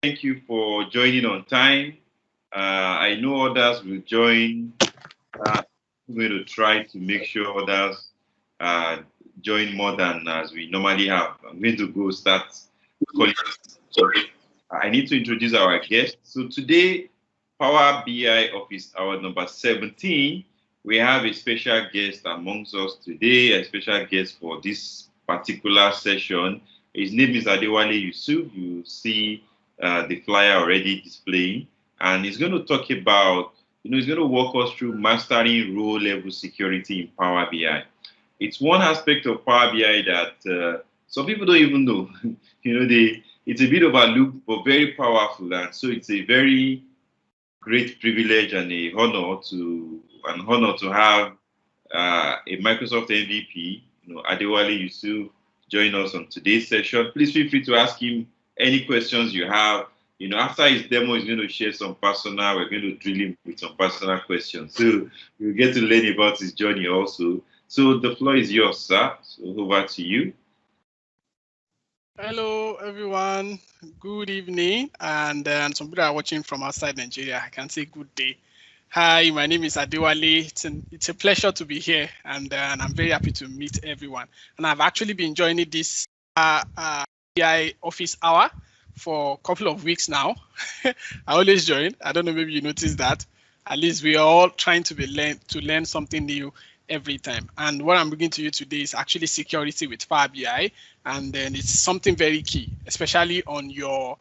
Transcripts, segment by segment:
Thank you for joining on time. I know others will join. We're going to try to make sure others uh, join more than as we normally have. I'm going to go start calling. Sorry. I need to introduce our guest. So today, Power BI Office Hour number 17, we have a special guest amongst us today, a special guest for this particular session. His name is Adewale Yusuf. You see the flyer already displaying, and he's going to talk about, he's going to walk us through mastering role level security in Power BI. It's one aspect of Power BI that some people don't even know. It's a bit overlooked, but very powerful, and so it's a very great privilege and an honor to have a Microsoft MVP, Adewale Yusuf, join us on today's session. Please feel free to ask him any questions you have. After his demo, he's going to share some personal. We're going to drill him with some personal questions, so you'll get to learn about his journey also. So the floor is yours, sir. So over to you. Hello, everyone. Good evening. And some people are watching from outside Nigeria. I can say good day. Hi, my name is Adewale. It's a pleasure to be here, and I'm very happy to meet everyone. And I've actually been joining this BI office hour for a couple of weeks now. I always join. I don't know, maybe you noticed that. At least we are all trying to learn something new every time. And what I'm bringing to you today is actually security with Power BI, and then it's something very key, especially on your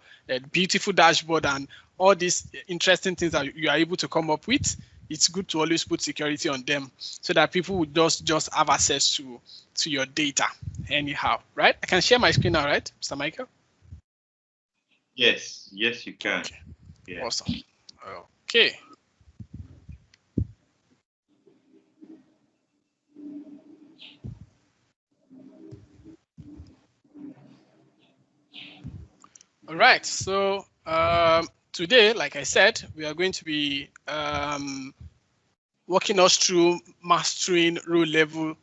beautiful dashboard and all these interesting things that you are able to come up with. It's good to always put security on them so that people would just have access to your data anyhow, right? I can share my screen now, right, Mr. Michael? Yes, you can. Okay. Yeah. Awesome. Okay. All right, so today, like I said, we are going to be walking us through mastering role level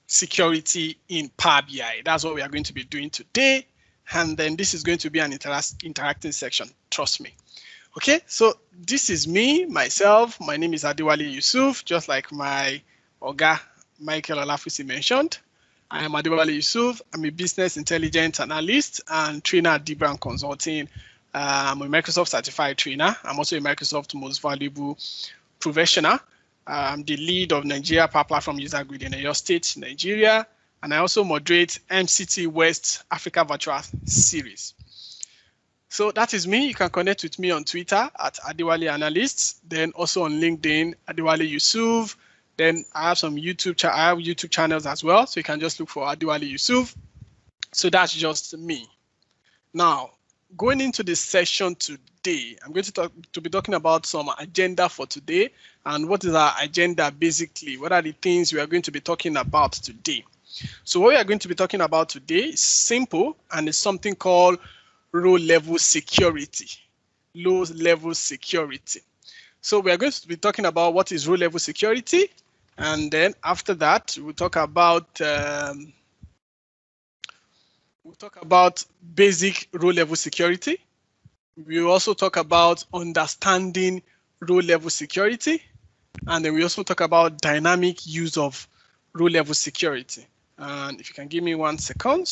security in Power BI. That's what we are going to be doing today. And then this is going to be an interactive section, trust me. Okay, so this is me, myself. My name is Adewale Yusuf, just like my Oga Michael Olafusi mentioned. I am Adewale Yusuf. I'm a business intelligence analyst and trainer at Dbrand Consulting. I'm a Microsoft certified trainer. I'm also a Microsoft most valuable professional. I'm the lead of Nigeria Power Platform User Grid in Oyo State, Nigeria. And I also moderate MCT West Africa Virtual Series. So that is me. You can connect with me on Twitter at Adewale Analyst, then also on LinkedIn, Adewale Yusuf. Then I have some YouTube channels as well. So you can just look for Adewale Yusuf. So that's just me. Now, going into this session today, I'm going to be talking about some agenda for today. And what is our agenda basically? What are the things we are going to be talking about today? So what we are going to be talking about today is simple, and it's something called role level security. Low level security. So we are going to be talking about what is role level security, and then after that we'll talk about basic role level security. We'll also talk about understanding role level security, and then we also talk about dynamic use of role level security. And if you can give me 1 second.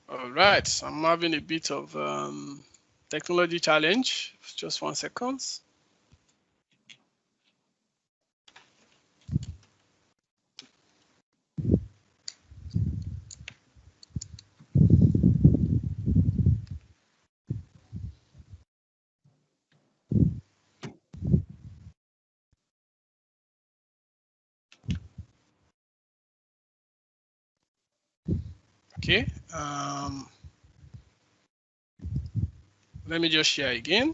All right, I'm having a bit of technology challenge. Just 1 second. Okay, let me just share again.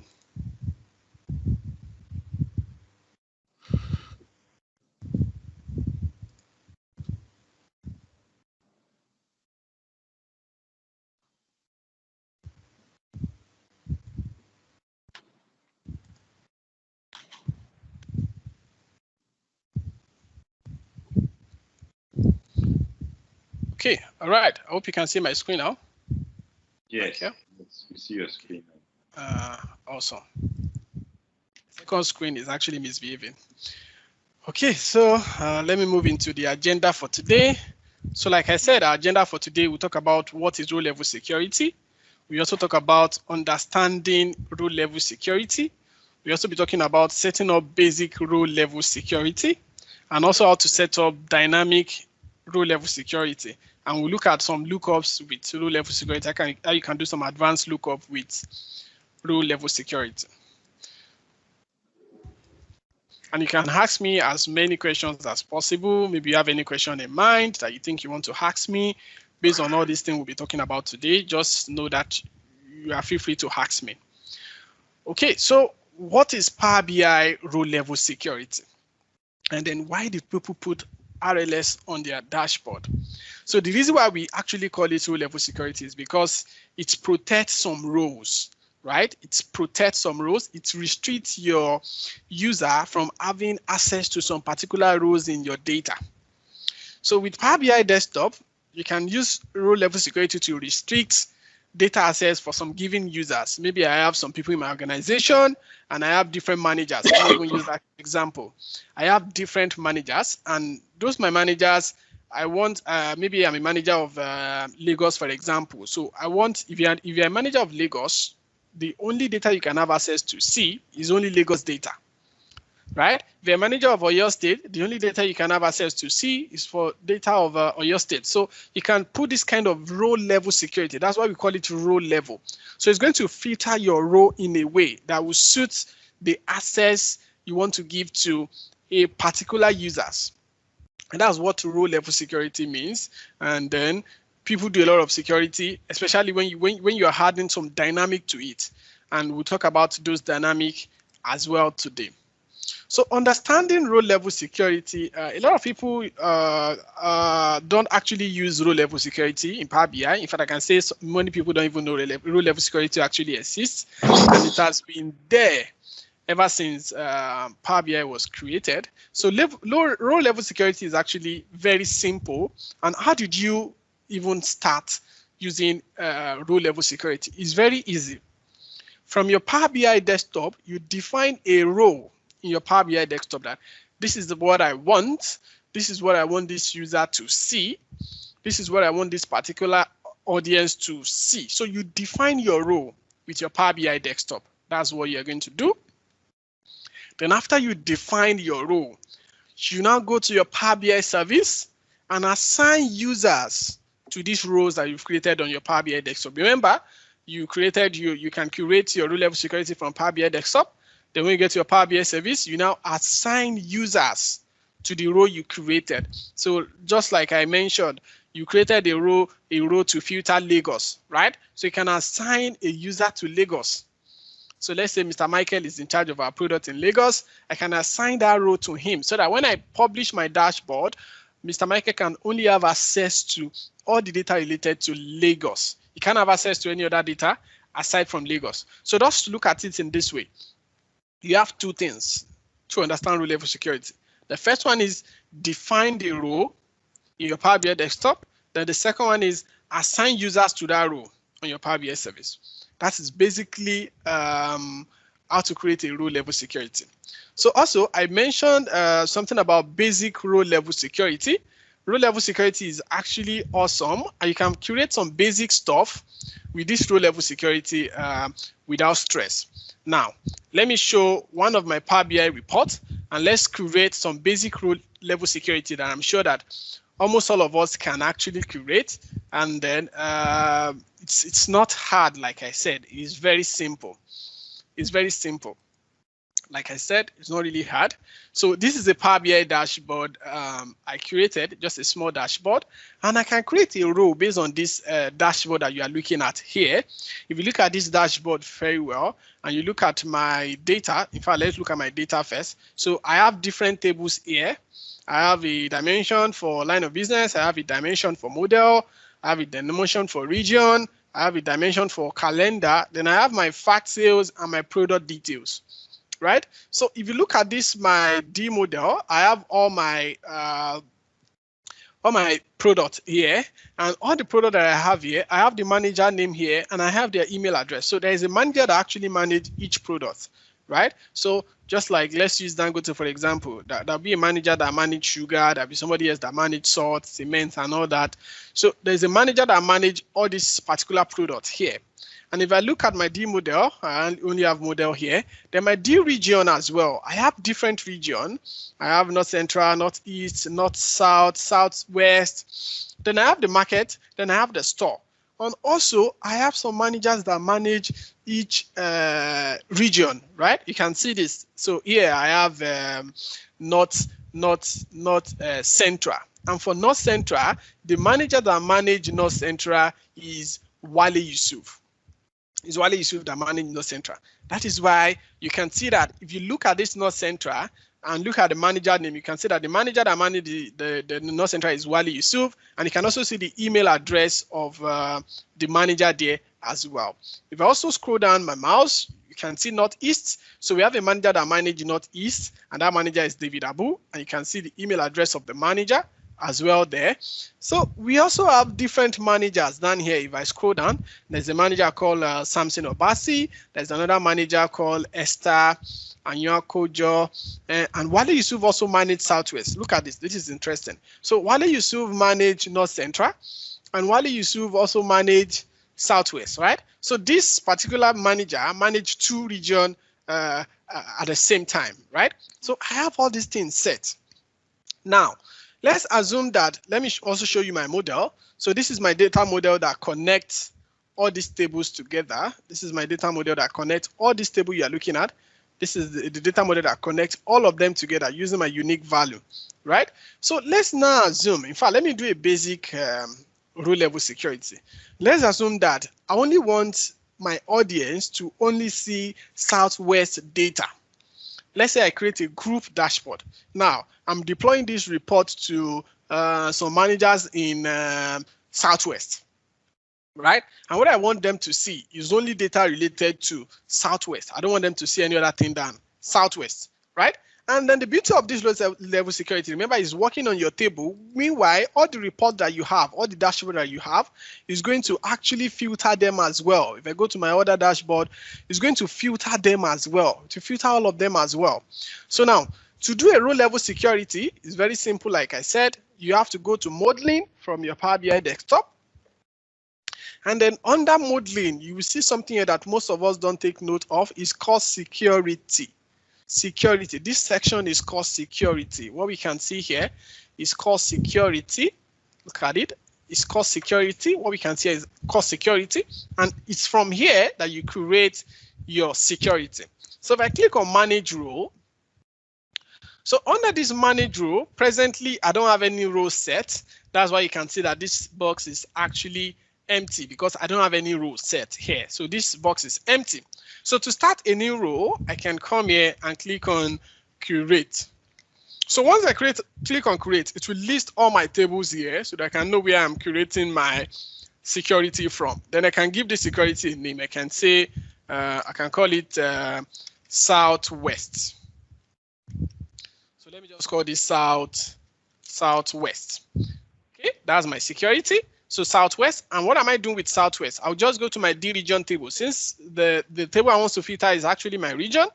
Okay, all right. I hope you can see my screen now. Yes, we see your screen now. Awesome. Second screen is actually misbehaving. Okay, so let me move into the agenda for today. So like I said, our agenda for today, we'll talk about what is row-level security. We also talk about understanding row-level security. We also be talking about setting up basic row-level security and also how to set up dynamic row-level security. And we'll look at some lookups with row-level security, how you can do some advanced lookup with row-level security. And you can ask me as many questions as possible. Maybe you have any question in mind that you think you want to ask me based on all these things we'll be talking about today. Just know that you are feel free to ask me. Okay, so what is Power BI row-level security? And then why did people put RLS on their dashboard? So the reason why we actually call it row-level security is because it protects some rows. Right? It protects some rows. It restricts your user from having access to some particular rows in your data. So with Power BI Desktop, you can use row-level security to restrict data access for some given users. Maybe I have some people in my organization and I have different managers. I'm going to use that example. I have different managers, and those my managers, I want, maybe I'm a manager of Lagos, for example. So I want, if you're a manager of Lagos, the only data you can have access to see is only Lagos data, right? If you're a manager of Oyo State, the only data you can have access to see is for data of Oyo State. So you can put this kind of row level security. That's why we call it row level. So it's going to filter your row in a way that will suit the access you want to give to a particular users. And that's what row level security means. And then people do a lot of security, especially when you are adding some dynamic to it. And we'll talk about those dynamic as well today. So understanding row level security, a lot of people don't actually use row level security in Power BI. In fact, I can say many people don't even know row level security actually exists, and it has been there ever since Power BI was created. So row level security is actually very simple. And how did you even start using row level security? It's very easy. From your Power BI desktop, you define a row in your Power BI desktop that this is what I want. This is what I want this user to see. This is what I want this particular audience to see. So you define your row with your Power BI desktop. That's what you're going to do. Then after you define your row, you now go to your Power BI service and assign users to these rows that you've created on your Power BI desktop. Remember, you can curate your row level security from Power BI desktop. Then when you get to your Power BI service, you now assign users to the row you created. So just like I mentioned, you created a row to filter Lagos, right? So you can assign a user to Lagos. So let's say Mr. Michael is in charge of our product in Lagos. I can assign that row to him so that when I publish my dashboard, Mr. Michael can only have access to all the data related to Lagos. He can't have access to any other data aside from Lagos. So just look at it in this way. You have two things to understand row level security. The first one is define the row in your Power BI desktop. Then the second one is assign users to that row on your Power BI service. That is basically how to create a row level security. So also I mentioned something about basic row level security. Row level security is actually awesome, and you can create some basic stuff with this row level security without stress. Now, let me show one of my Power BI reports, and let's create some basic row level security that I'm sure that almost all of us can actually create. And then it's not hard, like I said, it's very simple. It's very simple. Like I said, it's not really hard. So this is a Power BI dashboard I created, just a small dashboard, and I can create a row based on this dashboard that you are looking at here. If you look at this dashboard very well, and you look at my data, in fact, let's look at my data first. So I have different tables here. I have a dimension for line of business. I have a dimension for model. I have a dimension for region. I have a dimension for calendar. Then I have my fact sales and my product details. Right? So if you look at this, my D model, I have all my product here, and all the product that I have here, I have the manager name here, and I have their email address. So there is a manager that actually manages each product, right? So just like let's use Dangote for example, there'll be a manager that manages sugar, there'll be somebody else that manages salt, cement, and all that. So there's a manager that manages all these particular products here. And if I look at my D model, I only have model here, then my D region as well. I have different region. I have North Central, Northeast, North South, Southwest. Then I have the market, then I have the store. And also I have some managers that manage each region, right? You can see this. So here I have North Central. And for North Central, the manager that manages North Central is Wale Yusuf. Is Wale Yusuf that manages North Central. That is why you can see that if you look at this North Central and look at the manager name, you can see that the manager that manages the North Central is Wale Yusuf, and you can also see the email address of the manager there as well. If I also scroll down my mouse, you can see Northeast. So we have a manager that manages Northeast, and that manager is David Abu, and you can see the email address of the manager as well there. So we also have different managers down here. If I scroll down, there's a manager called Samson Obasi. There's another manager called Esther Anyakojo, and Wale Yusuf also managed Southwest. Look at this. This is interesting. So Wale Yusuf managed North Central, and Wale Yusuf also managed Southwest, right? So this particular manager managed two regions at the same time, right? So I have all these things set. Now, let's assume that, let me also show you my model. So this is my data model that connects all these tables together. This is my data model that connects all these tables you are looking at. This is the data model that connects all of them together using my unique value, right? So let's now assume, in fact, let me do a basic row level security. Let's assume that I only want my audience to only see Southwest data. Let's say I create a group dashboard. Now, I'm deploying this report to some managers in Southwest, right? And what I want them to see is only data related to Southwest. I don't want them to see any other thing than Southwest, right? And then the beauty of this low level security, remember, is working on your table. Meanwhile, all the report that you have, all the dashboard that you have, is going to actually filter them as well. If I go to my other dashboard, it's going to filter them as well, to filter all of them as well. So now, to do a row level security, it's very simple. Like I said, you have to go to modeling from your Power BI desktop. And then under modeling, you will see something here that most of us don't take note of. Is called security. Security. This section is called security. What we can see here is called security. Look at it. It's called security. What we can see is called security. And it's from here that you create your security. So if I click on manage row, so under this manage row, presently I don't have any row set. That's why you can see that this box is actually empty because I don't have any row set here. So this box is empty. So to start a new row, I can come here and click on create. So once I click on create, it will list all my tables here so that I can know where I'm creating my security from. Then I can give the security a name. I can say, I can call it Southwest. So let me just call this Southwest. Okay, that's my security. So Southwest, and what am I doing with Southwest? I'll just go to my D region table. Since the table I want to filter is actually my region,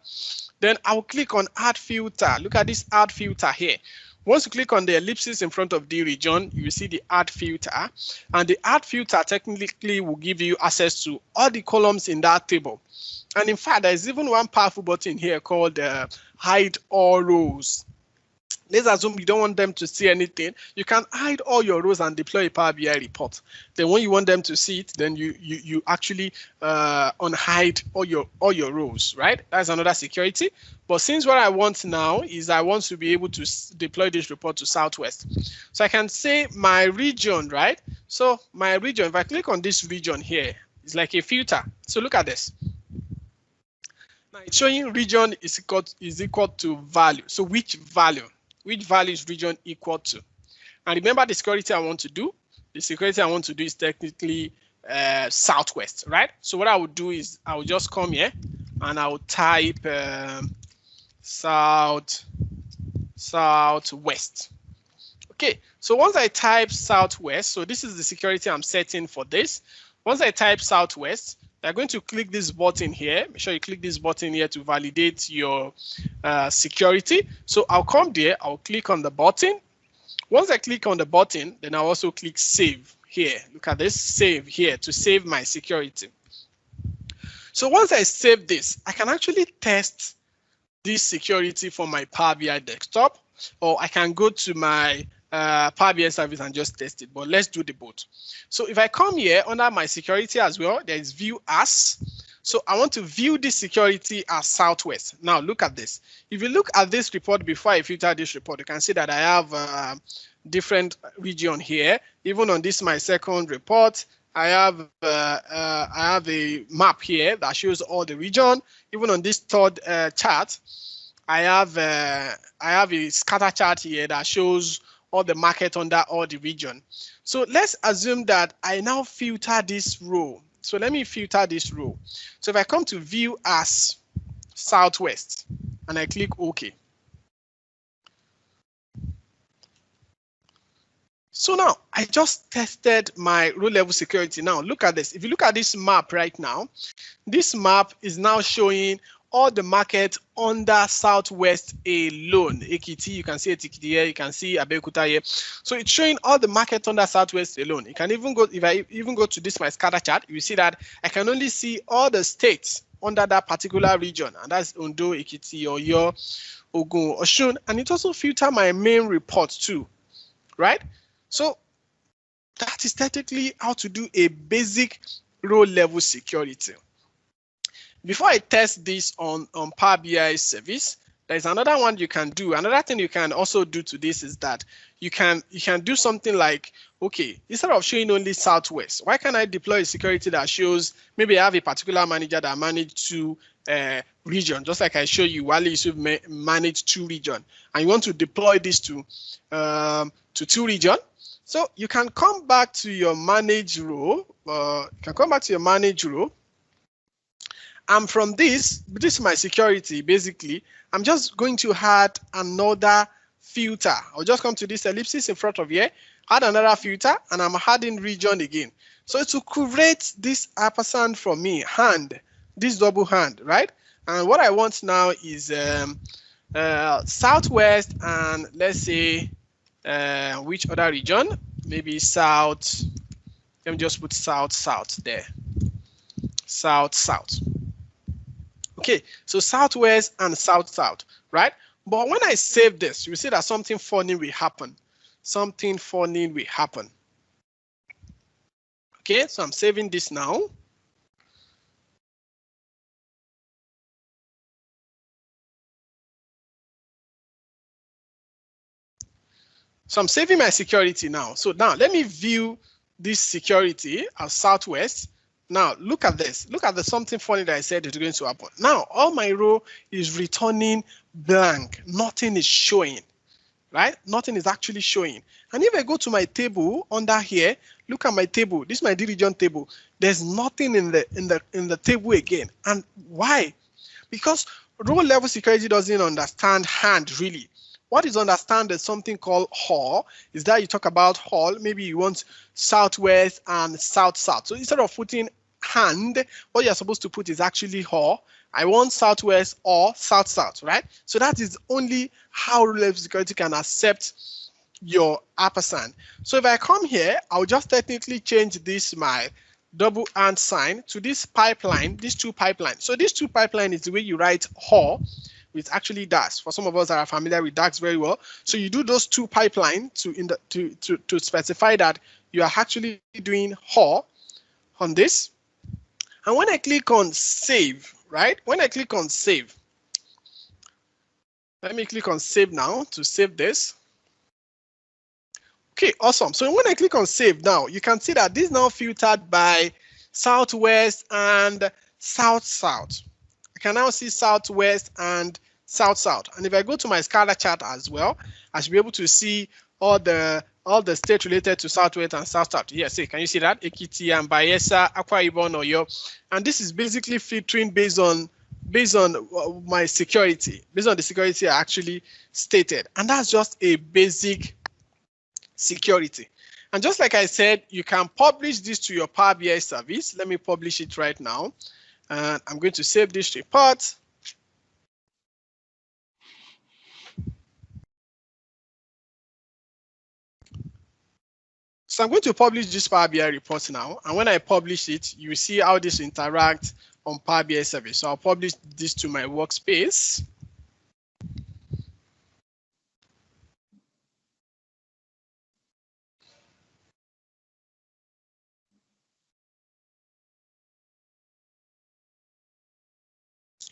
then I'll click on add filter. Look at this add filter here. Once you click on the ellipsis in front of D region, you will see the add filter, and the add filter technically will give you access to all the columns in that table. And in fact, there's even one powerful button here called hide all rows. Let's assume you don't want them to see anything. You can hide all your rows and deploy a Power BI report. Then when you want them to see it, then you actually unhide all your rows, right? That's another security. But since what I want now is I want to be able to deploy this report to Southwest. So I can say my region, right? So my region, if I click on this region here, it's like a filter. So look at this. Now it's showing region is equal to value. So which value? Which value is region equal to? And remember the security I want to do. The security I want to do is technically Southwest, right? So what I would do is I will just come here and I will type Southwest. Okay, so once I type Southwest, so this is the security I'm setting for this. Once I type Southwest, you're going to click this button here. Make sure you click this button here to validate your security. So I'll come there, I'll click on the button. Once I click on the button, then I'll also click save here. Look at this, save here to save my security. So once I save this, I can actually test this security for my Power BI desktop, or I can go to my Power BI service and just test it, but let's do the both. So if I come here under my security as well, there is view as. So I want to view this security as Southwest. Now look at this. If you look at this report before I filter this report, you can see that I have different region here. Even on this my second report, I have a map here that shows all the region. Even on this third chart, I have a scatter chart here that shows all the market under all the region. So let's assume that I now filter this row. So let me filter this row. So if I come to view as Southwest and I click OK. So now I just tested my row level security. Now look at this. If you look at this map right now, this map is now showing all the market under Southwest alone. Ekiti, you can see Ekiti here, you can see Abeokuta here. So it's showing all the market under Southwest alone. You can even go, if I even go to this my scatter chart, you see that I can only see all the states under that particular region, and that's Ondo, Ekiti, Oyo, Ogun, Osun, and it also filter my main report too, right? So that is technically how to do a basic row level security. Before I test this on Power BI service, there's another one you can do. Another thing you can also do to this is that you can do something like, okay, instead of showing only Southwest, why can't I deploy a security that shows, maybe I have a particular manager that managed two regions, just like I show you, Wale Yusuf manage two regions, and you want to deploy this to two regions. So you can come back to your manage row. And from this is my security. Basically, I'm just going to add another filter. I'll just come to this ellipsis in front of here, add another filter, and I'm adding region again. So to create this ampersand for me, hand, this double hand, right? And what I want now is Southwest, and let's say which other region? Maybe South. Let me just put South there. South. Okay, so Southwest and South, right? But when I save this, you see that something funny will happen. Something funny will happen. Okay, so I'm saving this now. So I'm saving my security now. So now let me view this security as Southwest. Now look at this. Look at the something funny that I said is going to happen. Now all my row is returning blank. Nothing is showing, right? Nothing is actually showing. And if I go to my table under here, look at my table. This is my region table. There's nothing in the table again. And why? Because row level security doesn't understand hand really. What is understand is something called haul, is that you talk about haul, maybe you want Southwest and South. So instead of putting hand, what you're supposed to put is actually haul. I want Southwest or South, right? So that is only how row level security can accept your ampersand. So if I come here, I'll just technically change this my double and sign to this pipeline, these two pipelines. So these two pipeline is the way you write haul with actually DAX. For some of us that are familiar with DAX very well. So you do those two pipeline to specify that you are actually doing haul on this. And when I click on save, right? When I click on save, let me click on save now to save this. Okay, awesome. So when I click on save now, you can see that this is now filtered by Southwest and South. I can now see Southwest and South. And if I go to my scatter chart as well, I should be able to see all the states related to Southwest and South. Yes, can you see that? Ekiti and Bayelsa, Akwa Ibom, Oyo. And this is basically filtering based on my security, based on the security I actually stated. And that's just a basic security. And just like I said, you can publish this to your Power BI service. Let me publish it right now. And I'm going to save this report. So I'm going to publish this Power BI report now. And when I publish it, you see how this interacts on Power BI service. So I'll publish this to my workspace.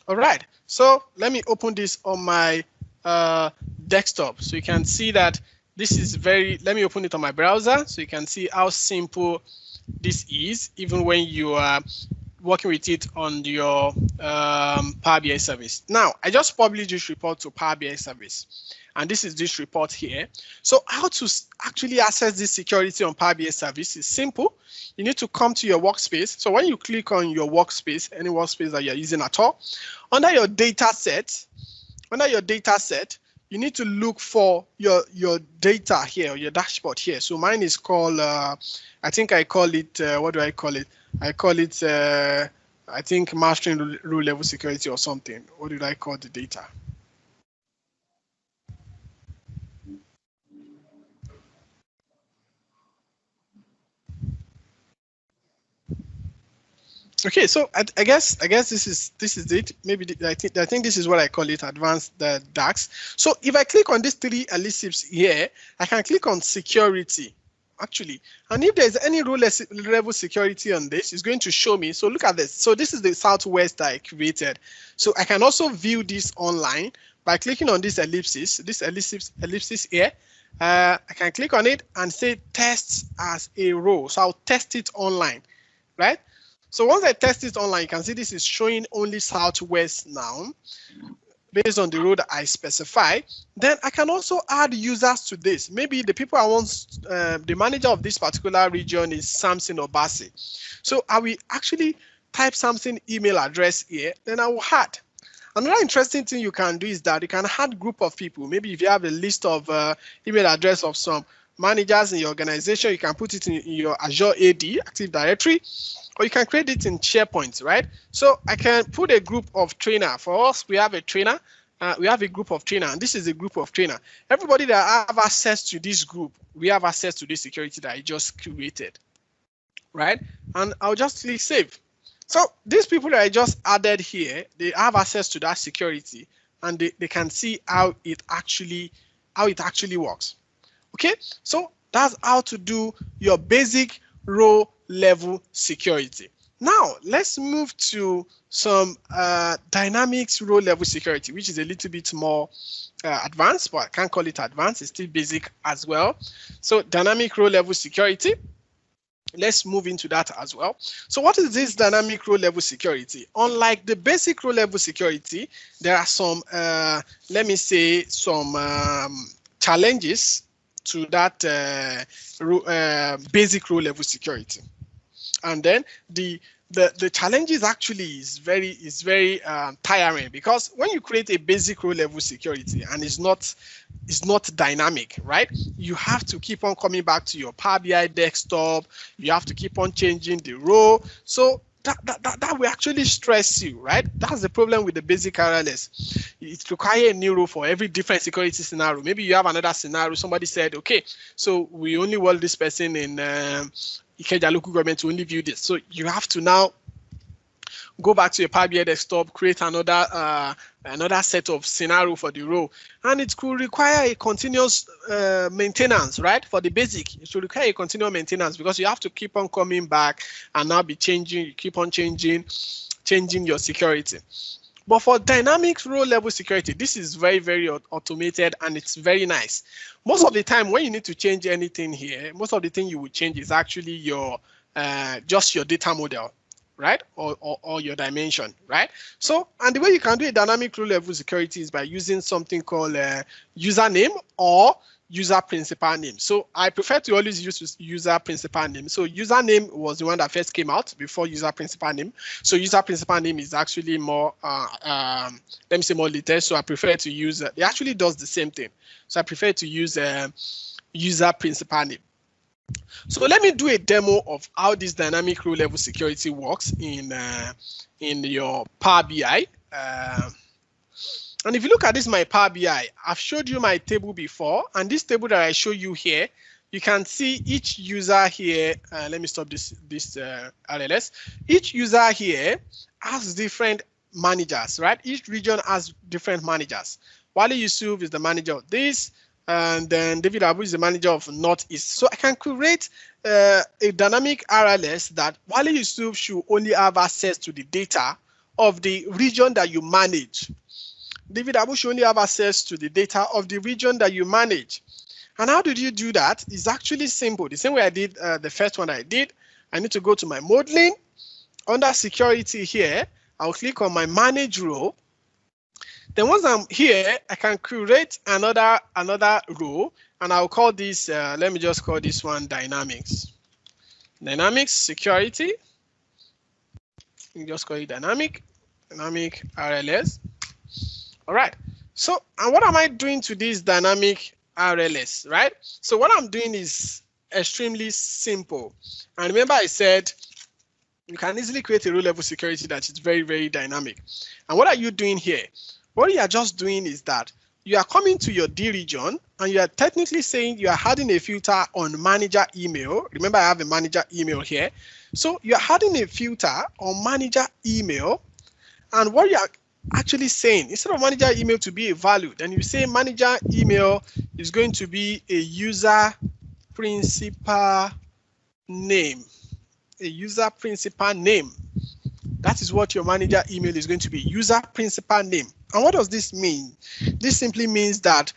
All right, so let me open this on my desktop. So you can see that this is let me open it on my browser so you can see how simple this is, even when you are working with it on your Power BI service. Now, I just published this report to Power BI service, and this is this report here. So how to actually access this security on Power BI service is simple. You need to come to your workspace. So when you click on your workspace, any workspace that you're using at all, under your data set, you need to look for your data here, your dashboard here. So mine is called, I think I call it, what do I call it? I call it, I think mastering role level security or something. What did I call the data? Okay, so I guess this is it. Maybe I think this is what I call it, advanced DAX. So if I click on these three ellipses here, I can click on security actually, and if there's any role level security on this, it's going to show me. So look at this. So this is the Southwest that I created. So I can also view this online by clicking on this ellipsis here. I can click on it and say test as a role. So I'll test it online, right? So once I test it online, you can see this is showing only Southwest now, based on the role that I specify. Then I can also add users to this. Maybe the people I want, the manager of this particular region is Samson or Basi. So I will actually type Samson email address here, then I will add. Another interesting thing you can do is that you can add group of people. Maybe if you have a list of email address of some managers in your organization, you can put it in your Azure AD, Active Directory, or you can create it in SharePoint, right? So I can put a group of trainer. For us, we have a trainer. We have a group of trainer, and this is a group of trainer. Everybody that have access to this group, we have access to this security that I just created, right? And I'll just click save. So these people that I just added here, they have access to that security, and they can see how it actually works. Okay, so that's how to do your basic role level security. Now let's move to some dynamics role level security, which is a little bit more advanced, but I can't call it advanced, it's still basic as well. So dynamic role level security, let's move into that as well. So what is this dynamic role level security? Unlike the basic role level security, there are some, let me say, some challenges to that basic role level security. And then the challenges actually is very tiring, because when you create a basic role level security and it's not dynamic, right? You have to keep on coming back to your Power BI desktop. You have to keep on changing the role. So that will actually stress you, right? That's the problem with the basic RLS. It requires a new role for every different security scenario. Maybe you have another scenario. Somebody said, okay, so we only want this person in Ikeja local government to only view this. So you have to now go back to your Power BI desktop, create another set of scenario for the role, and it could require a continuous maintenance, right? For the basic, it should require a continuous maintenance, because you have to keep on coming back and now be changing. You keep on changing your security. But for dynamic role level security, this is very automated, and it's very nice. Most of the time, when you need to change anything here, most of the thing you will change is actually your just your data model, right? Or your dimension, right? So, and the way you can do a dynamic role level security is by using something called username or user principal name. So I prefer to always use user principal name. So username was the one that first came out before user principal name. So user principal name is actually more, let me say, more latest. So I prefer to use, it actually does the same thing. So I prefer to use user principal name. So let me do a demo of how this dynamic row level security works in your Power BI. And if you look at this, my Power BI, I've showed you my table before, and this table that I show you here, you can see each user here. Let me stop this RLS. Each user here has different managers, right? Each region has different managers. Wale Yusuf is the manager of this, and then David Abu is the manager of Northeast. So I can create a dynamic RLS that Wale Yusuf should only have access to the data of the region that you manage. David Abu should only have access to the data of the region that you manage. And how did you do that? It's actually simple. The same way I did the first one I did. I need to go to my modeling. Under security here, I'll click on my manage row. Then once I'm here, I can create another row, and I'll call this, let me just call this one dynamics. Dynamics security. You just call it dynamic RLS. All right. So, and what am I doing to this dynamic RLS, right? So what I'm doing is extremely simple. And remember I said you can easily create a row level security that is very, very dynamic. And what are you doing here? What you are just doing is that you are coming to your D region and you are technically saying you are adding a filter on manager email. Remember I have a manager email here. So you are adding a filter on manager email, and what you are actually saying, instead of manager email to be a value, then you say manager email is going to be a user principal name. A user principal name. That is what your manager email is going to be, user principal name. And what does this mean? This simply means that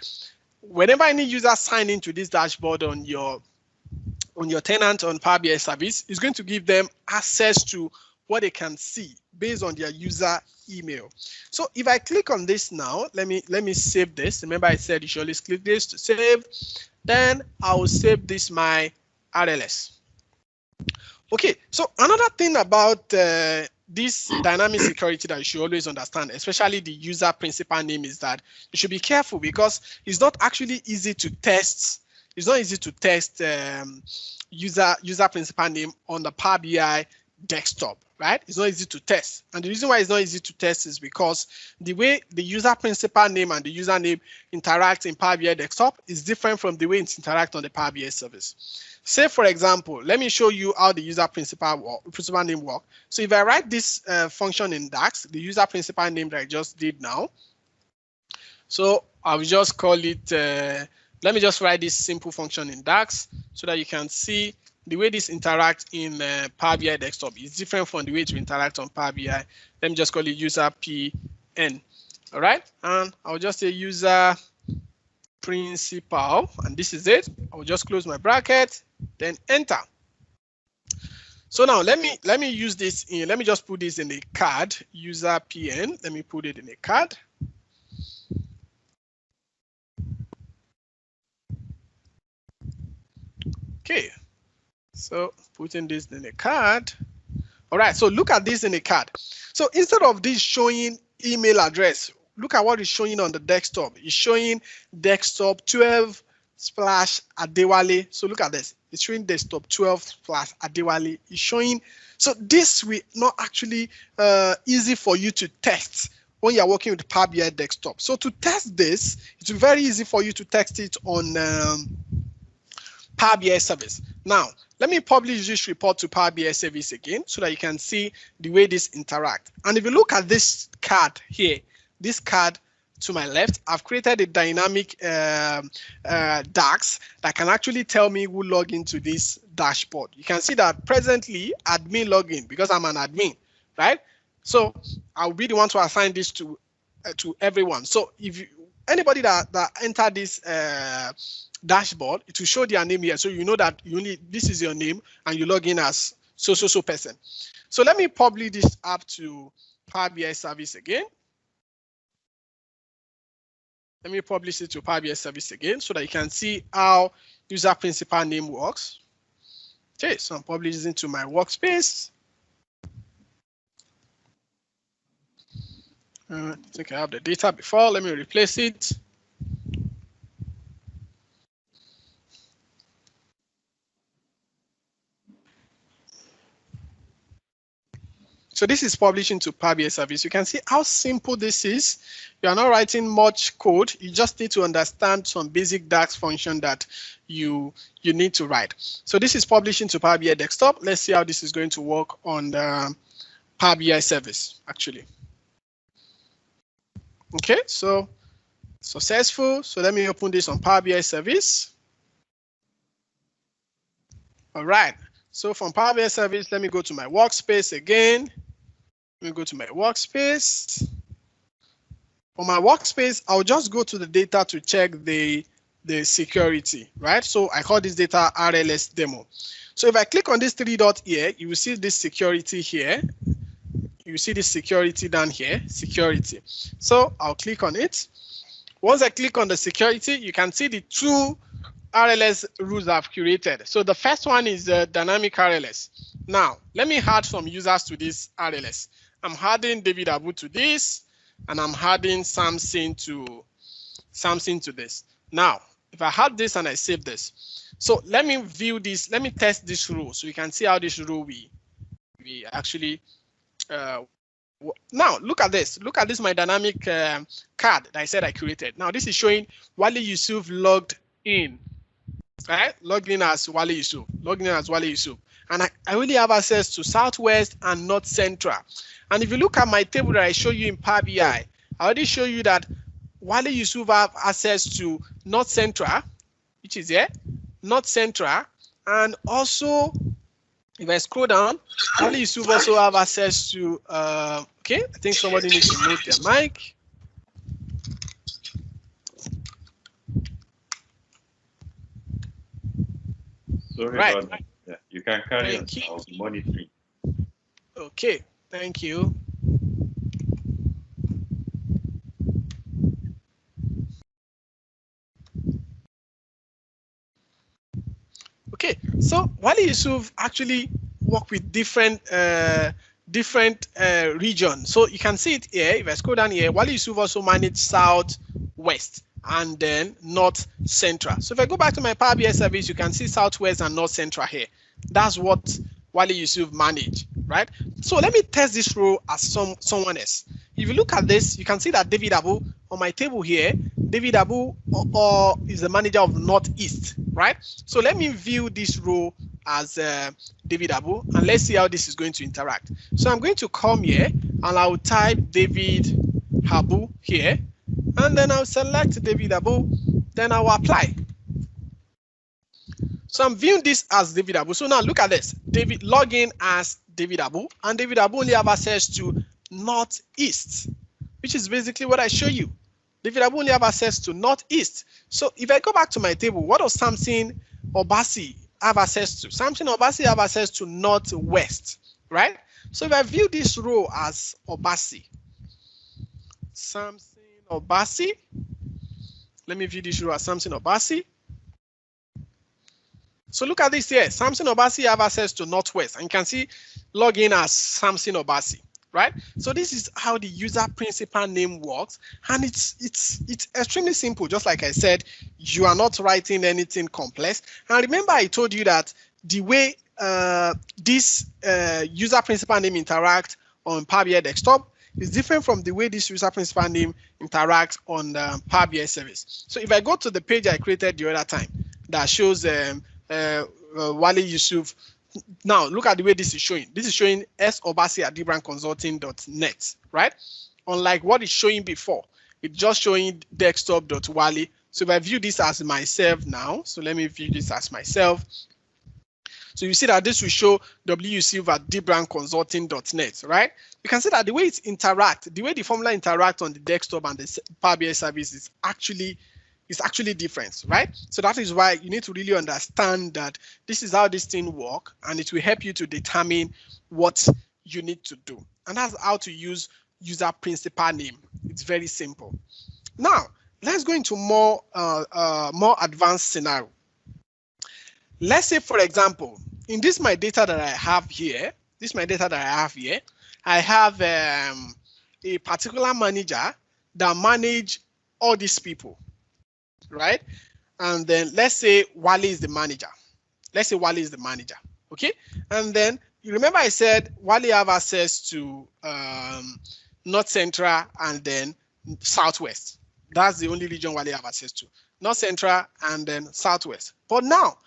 whenever any user sign into this dashboard on your tenant on Power BI service, it's going to give them access to what they can see based on their user email. So if I click on this now, let me save this. Remember I said you should always click this to save. Then I will save this my RLS. Okay, so another thing about this dynamic security that you should always understand, especially the user principal name, is that you should be careful because it's not actually easy to test. It's not easy to test user principal name on the Power BI desktop, right? It's not easy to test. And the reason why it's not easy to test is because the way the user principal name and the username interact in Power BI desktop is different from the way it interacts on the Power BI service. Say, for example, let me show you how the user principal name works. So if I write this function in DAX, the user principal name that I just did now, so I'll just call it, let me just write this simple function in DAX so that you can see the way this interacts in Power BI desktop is different from the way it will interact on Power BI. Let me just call it user PN. All right, and I'll just say user principal, and this is it. I'll just close my bracket, then enter. So now let me use this in, let me just put this in a card, user PN. Let me put it in a card. Okay. So putting this in a card. All right, so look at this in a card. So instead of this showing email address, look at what is showing on the desktop. It's showing desktop 12/Adewale. So look at this. It's showing desktop 12/Adewale. It's showing. So this will not actually easy for you to test when you're working with Power BI desktop. So to test this, it's very easy for you to test it on Power BI service. Now, let me publish this report to Power BI service again so that you can see the way this interact. And if you look at this card here, this card to my left, I've created a dynamic DAX that can actually tell me who logged into this dashboard. You can see that presently admin login because I'm an admin, right? So I'll be the one to assign this to everyone. So if you, anybody that entered this dashboard, it will show their name here, so you know that you need, this is your name and you log in as so person. So let me publish this up to Power BI service again. Let me publish it to Power BI service again so that you can see how user principal name works. Okay, so I'm publishing to my workspace. I think I have the data before. Let me replace it. So this is published into Power BI service. You can see how simple this is. You are not writing much code. You just need to understand some basic DAX function that you need to write. So this is published into Power BI desktop. Let's see how this is going to work on the Power BI service, actually. Okay, so successful. So let me open this on Power BI service. All right. So from Power BI service, let me go to my workspace again. Let me go to my workspace. For my workspace, I'll just go to the data to check the security, right? So I call this data RLS demo. So if I click on this 3 dot here, you will see this security here. You see this security down here, security. So I'll click on it. Once I click on the security, you can see the 2 RLS rules I've curated. So the first one is the dynamic RLS. Now, let me add some users to this RLS. I'm adding David Abu to this, and I'm adding Samson to this. Now, if I add this and I save this, so let me view this. Let me test this rule so you can see how this rule we actually. Now look at this. Look at this. My dynamic card that I said I created. Now this is showing Wale Yusuf logged in. Right, logged in as Wale Yusuf, logged in as Wale Yusuf, and I only have access to Southwest and North Central. And if you look at my table that I show you in Power BI, I already show you that Wale Yusuf have access to North Central, which is here, North Central, and also if I scroll down, Wale Yusuf also have access to. Okay, I think somebody needs to mute their mic. Sorry right. about that. Yeah, you can carry on. I'll be monitoring. Okay, thank you. Okay, so Wale Yusuf actually work with different regions. So you can see it here. If I scroll down here, Wale Yusuf also manage South, West, and then North Central. So if I go back to my Power BI service, you can see Southwest and North Central here. That's what Wale Yusuf manage, right? So let me test this role as someone else. If you look at this, you can see that David Abu on my table here, David Abu is the manager of Northeast, right? So let me view this role as David Abu, and let's see how this is going to interact. So I'm going to come here and I'll type David Abu here, and then I'll select David Abu, then I'll apply. So I'm viewing this as David Abu. So now look at this. David login as David Abu, and David Abu only have access to Northeast, which is basically what I show you. David Abu only have access to Northeast. So if I go back to my table, what does Samson Obasi have access to? Samson Obasi have access to Northwest, right? So if I view this row as Obasi, Samson Obasi, let me view this row as Samson Obasi. So look at this here. Samson Obasi have access to Northwest, and you can see login as Samson Obasi, right? So this is how the user principal name works, and it's extremely simple. Just like I said, you are not writing anything complex. And remember, I told you that the way this user principal name interact on Power BI desktop is different from the way this user principal name interacts on the Power BI service. So if I go to the page I created the other time that shows Wale Yusuf. Now look at the way this is showing. This is showing sobasi@dbrandconsulting.net, right? Unlike what it's showing before, it's just showing desktop.wale. So if I view this as myself now, so let me view this as myself. So you see that this will show wusuf@dbrandconsulting.net, right? You can see that the way it interact, the way the formula interact on the desktop and the Power BI service is actually different, right? So that is why you need to really understand that this is how this thing works, and it will help you to determine what you need to do. And that's how to use user principal name. It's very simple. Now, let's go into more advanced scenario. Let's say, for example, in this my data that I have here, I have a particular manager that manage all these people, right? And then let's say Wale is the manager. Okay? And then you remember I said Wale have access to North Central and then Southwest. That's the only region Wale have access to. North Central and then Southwest. But now,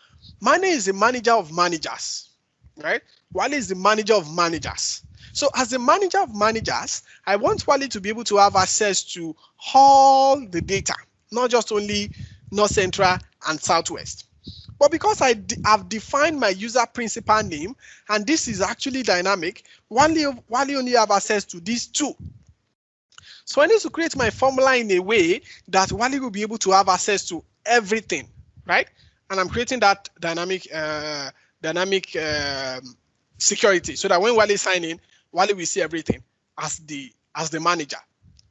Mane is the manager of managers, right? Wale is the manager of managers. So as the manager of managers, I want Wale to be able to have access to all the data, not just only North Central and Southwest. But because have defined my user principal name, and this is actually dynamic, Wale only have access to these two. So I need to create my formula in a way that Wale will be able to have access to everything, right? And I'm creating that dynamic security so that when Wale sign in, Wale will see everything as the manager,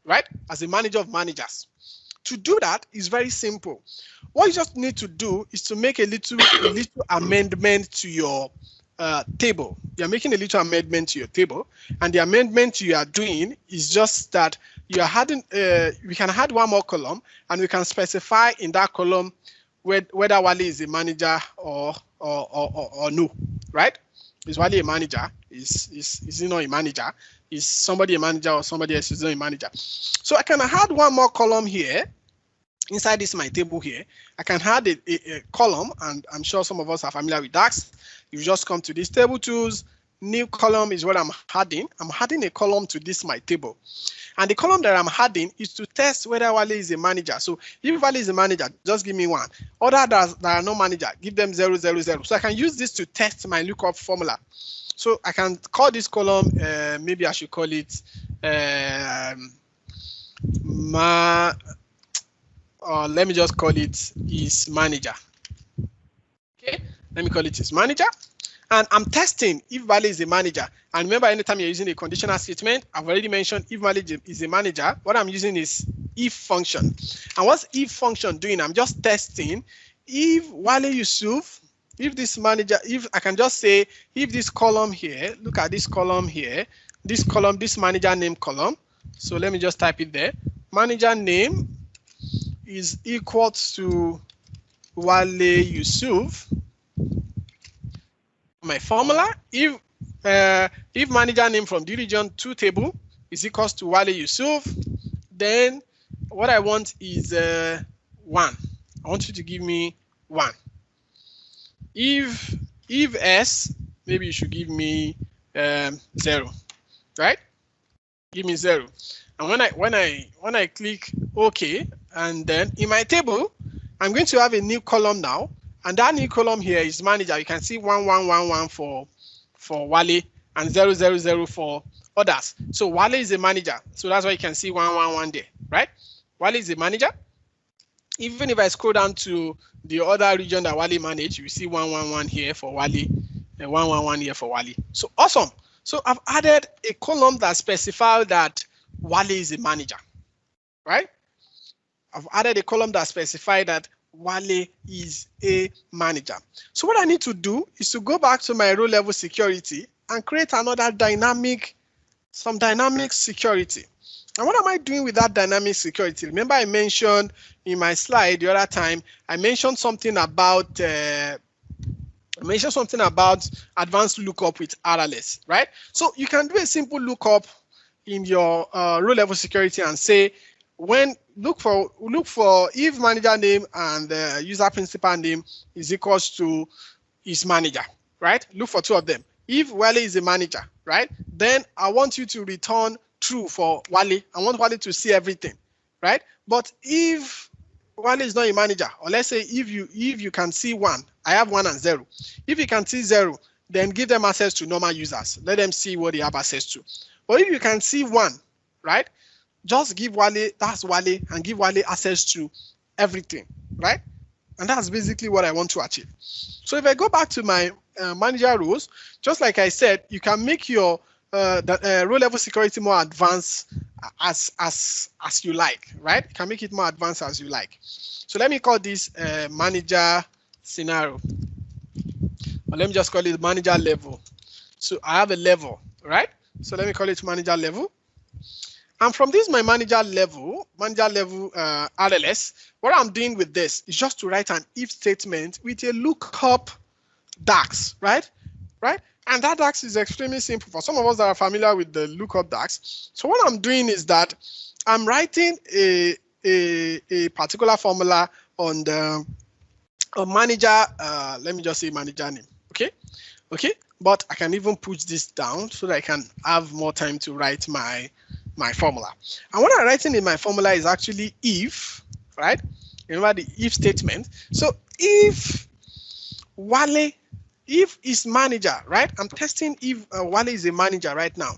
right? As the manager of managers. To do that is very simple. What you just need to do is to make a little amendment to your table. You're making a little amendment to your table, and the amendment you are doing is just that you are adding. We can add one more column, and we can specify in that column whether Wale is a manager or no, right? Is Wale a manager? Is he not a manager? Is somebody a manager or somebody else is not a manager? So I can add one more column here. Inside this my table here, I can add a column, and I'm sure some of us are familiar with DAX. You just come to this table tools, new column is what I'm adding. I'm adding a column to this my table. And the column that I'm adding is to test whether Wale is a manager. So if Wale is a manager, just give me one. Other that are no manager, give them 0, 0, 0. So I can use this to test my lookup formula. So I can call this column, maybe I should call it let me just call it is manager. Okay, let me call it is manager. And I'm testing if Wale is a manager. And remember, anytime you're using a conditional statement, I've already mentioned if Wale is a manager, what I'm using is if function. And what's if function doing? I'm just testing if Wale Yusuf, if this manager, if I can just say, if this column here, look at this column here, this column, this manager name column. So let me just type it there. Manager name is equal to Wale Yusuf. My formula, if manager name from the region 2 table is equals to Wale Yusuf, then what I want is 1. I want you to give me 1. If S, maybe you should give me 0, right? Give me 0. And when I click OK, and then in my table, I'm going to have a new column now. And that new column here is manager. You can see 1, 1, 1, 1 for Wale and 0, 0, 0 for others. So Wale is a manager. So that's why you can see 1, 1, 1 there, right? Wale is a manager. Even if I scroll down to the other region that Wale managed, you see 1, 1, 1 here for Wale and 1, 1, 1 here for Wale. So awesome. So I've added a column that specifies that Wale is a manager, right? I've added a column that specifies that Wale is a manager. So what I need to do is to go back to my row level security and create another dynamic security. And what am I doing with that dynamic security? Remember I mentioned in my slide the other time, I mentioned something about advanced lookup with RLS, right? So you can do a simple lookup in your row level security and say, when look for if manager name and user principal name is equals to is manager, right? Look for 2 of them. If Wale is a manager, right? Then I want you to return true for Wale. I want Wale to see everything, right? But if Wale is not a manager, or let's say if you can see 1, I have 1 and 0. If you can see 0, then give them access to normal users. Let them see what they have access to. But if you can see 1, right? Just give Wale, that's Wale, and give Wale access to everything, right? And that's basically what I want to achieve. So if I go back to my manager roles, just like I said, you can make your row level security more advanced as you like, right? You can make it more advanced as you like. So let me call this manager scenario, or let me just call it manager level. So I have a level, right? So let me call it manager level. And from this, my manager level RLS, what I'm doing with this is just to write an if statement with a lookup DAX, right? And that DAX is extremely simple for some of us that are familiar with the lookup DAX. So what I'm doing is that I'm writing a particular formula on the manager. Let me just say manager name. Okay. But I can even put this down so that I can have more time to write my formula. And what I'm writing in my formula is actually if, right? Remember the if statement. So if Wale, if is manager, right? I'm testing if Wale is a manager right now.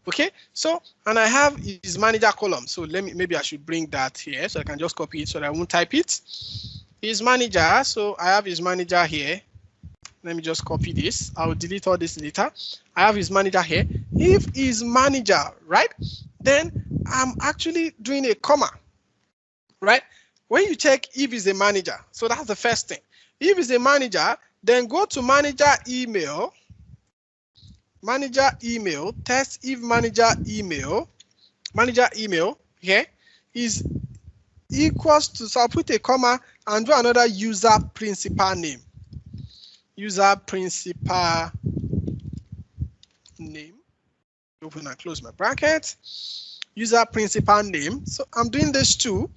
Okay, so and I have his manager column. So maybe I should bring that here so I can just copy it so that I won't type it. His manager, so I have his manager here. Let me just copy this. I'll delete all this later. I have his manager here. If his manager, right? Then I'm actually doing a comma, right? When you check if is a manager, so that's the first thing. If is a manager, then go to manager email, test if manager email here is equals to, so I'll put a comma and do another user principal name. Open and close my bracket. User principal name. So I'm doing this too.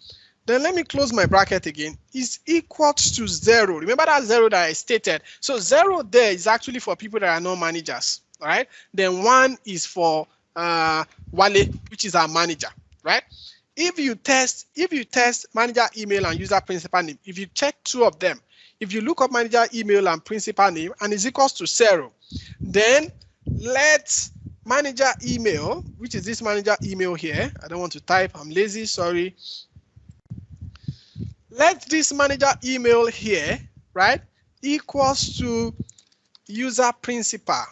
Then let me close my bracket again. Is equals to 0. Remember that 0 that I stated. So 0 there is actually for people that are not managers. All right. Then 1 is for Wale, which is our manager. Right. If you test manager email and user principal name, if you check two of them, if you look up manager email and principal name and is equals to 0, then let manager email, which is this manager email here. I don't want to type. I'm lazy. Sorry. Let this manager email here, right, equals to user principal.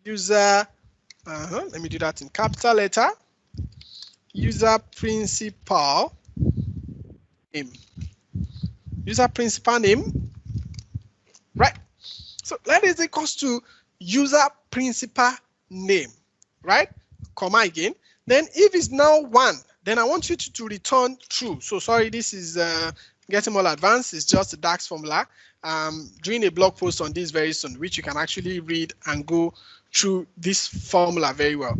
User, let me do that in capital letter. User principal name. User principal name, right? So let it equals to user principal name, right? Comma again. Then if it's now 1, then I want you to return true. So sorry, this is getting more advanced. It's just a DAX formula. Doing a blog post on this very soon, which you can actually read and go through this formula very well.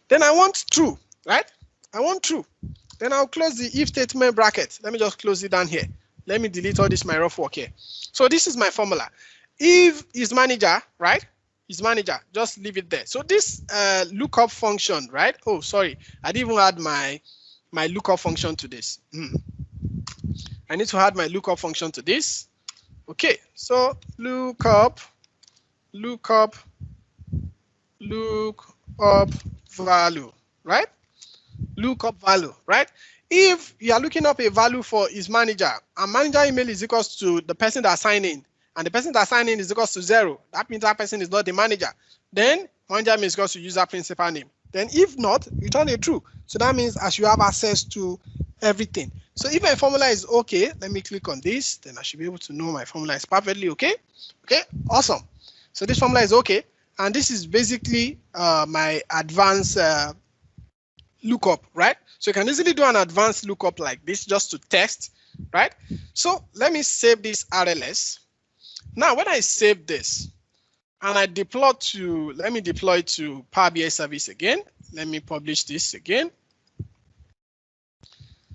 Then I want true, right? I want true. Then I'll close the if statement bracket. Let me just close it down here. Let me delete all this my rough work here. So this is my formula. If is manager, right? Is manager, just leave it there. So this lookup function, right? Oh, sorry, I didn't even add my lookup function to this. I need to add my lookup function to this. Okay, so lookup value, right? Lookup value, right? If you are looking up a value for his manager, and manager email is equals to the person that signed in, and the person that signed in is equals to 0, that means that person is not the manager. Then manager email is equals to user principal name. Then if not, return a true. So that means as you have access to everything. So if my formula is okay, let me click on this, then I should be able to know my formula is perfectly okay. Okay, awesome. So this formula is okay. And this is basically my advanced lookup, right? So you can easily do an advanced lookup like this just to test, right? So let me save this RLS. Now, when I save this and I deploy to, let me deploy to Power BI service again. Let me publish this again.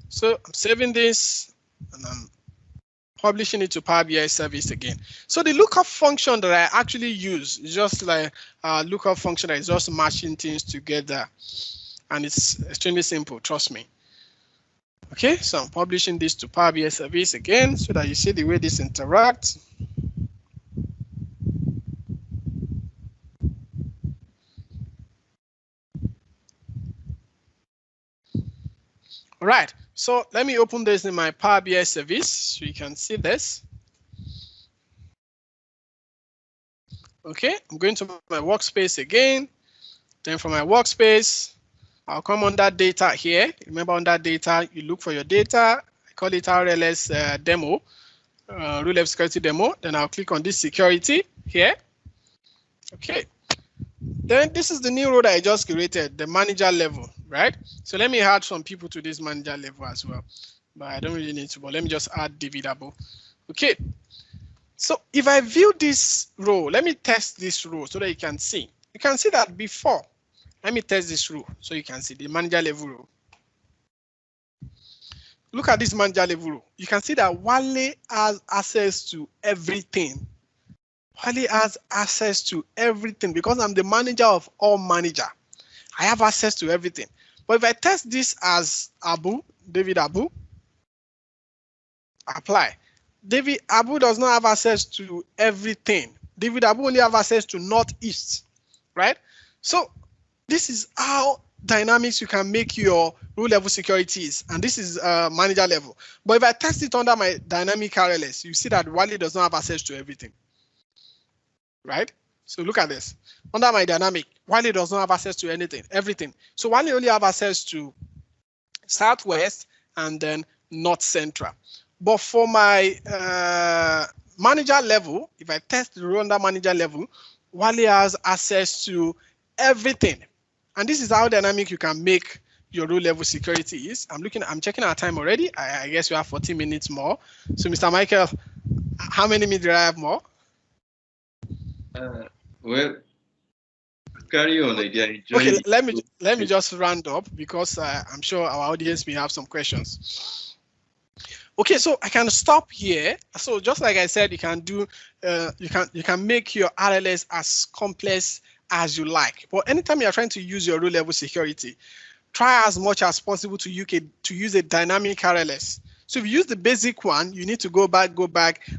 So I'm saving this and I'm publishing it to Power BI service again. So the lookup function that I actually use is just like a lookup function that is just matching things together. And it's extremely simple, trust me. Okay, so I'm publishing this to Power BI service again so that you see the way this interacts. All right, so let me open this in my Power BI service so you can see this. Okay, I'm going to my workspace again. Then from my workspace, I'll come under data here. Remember under data, you look for your data. I call it RLS demo, rule level security demo. Then I'll click on this security here. Okay. Then this is the new role that I just created, the manager level, right? So let me add some people to this manager level as well. But I don't really need to, but let me just add dividable. Okay. So if I view this row, let me test this row so that you can see. You can see that before. Let me test this row so you can see the manager level row. Look at this manager level row. You can see that Wale has access to everything. Wale has access to everything because I'm the manager of all manager. I have access to everything. But if I test this as Abu, David Abu, apply. David Abu does not have access to everything. David Abu only have access to Northeast, right? So this is how dynamics you can make your row level securities, and this is manager level. But if I test it under my dynamic RLS, you see that Wale does not have access to everything, right? So look at this. Under my dynamic, Wale does not have access to everything. So Wale only have access to Southwest and then North Central. But for my manager level, if I test the row under manager level, Wale has access to everything. And this is how dynamic you can make your row level security is. I'm checking our time already. I guess we have 40 minutes more. So Mr. Michael, how many minutes do I have more? Well, carry on again. Okay, let me just round up because I'm sure our audience may have some questions. Okay, so I can stop here. So just like I said, you can do you can make your RLS as complex as you like. But anytime you're trying to use your row level security, try as much as possible to use a dynamic RLS. So if you use the basic one, you need to go back,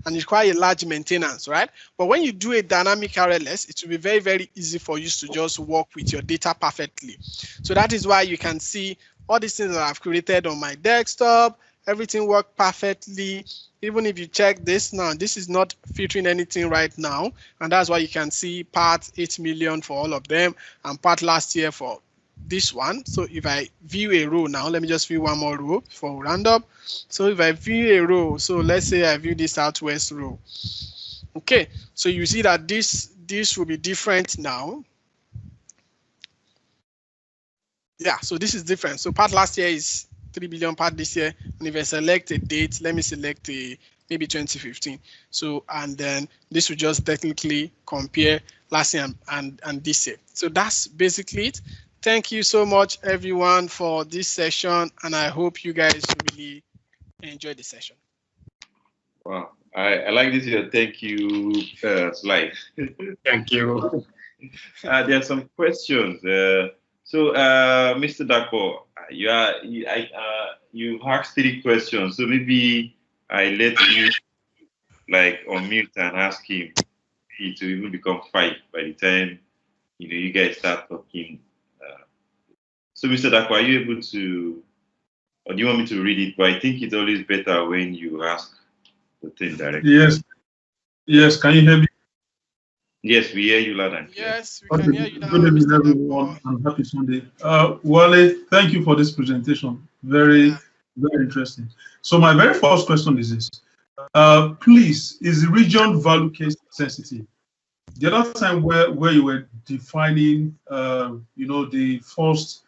and require a large maintenance, right? But when you do a dynamic RLS, it will be very, very easy for you to just work with your data perfectly. So that is why you can see all these things that I've created on my desktop. Everything worked perfectly. Even if you check this now, this is not filtering anything right now. And that's why you can see part 8 million for all of them and part last year for this one. So if I view a row now, let me just view one more row for roundup. So if I view a row, so let's say I view this Southwest row. Okay, so you see that this will be different now. Yeah, so this is different. So part last year is 3 billion, part this year. And if I select a date, let me select maybe 2015. So, and then this will just technically compare last year and this year. So that's basically it. Thank you so much, everyone, for this session. And I hope you guys really enjoyed the session. Wow, I like this your thank you slide. Thank you. There are some questions. So, Mr. Dapo, you asked 3 questions. So maybe I let you like unmute and ask him to even become 5 by the time you guys start talking. So, Mr. Dapo, are you able to, or do you want me to read it? But I think it's always better when you ask the thing directly. Yes. Yes. Can you hear me? Yes, we hear you loud and clear. Yes, we can hear you now. Good evening, everyone, and happy Sunday. Wale, thank you for this presentation. Very interesting. So my very first question is this. Please, is the region value case sensitive? The other time where you were defining, the first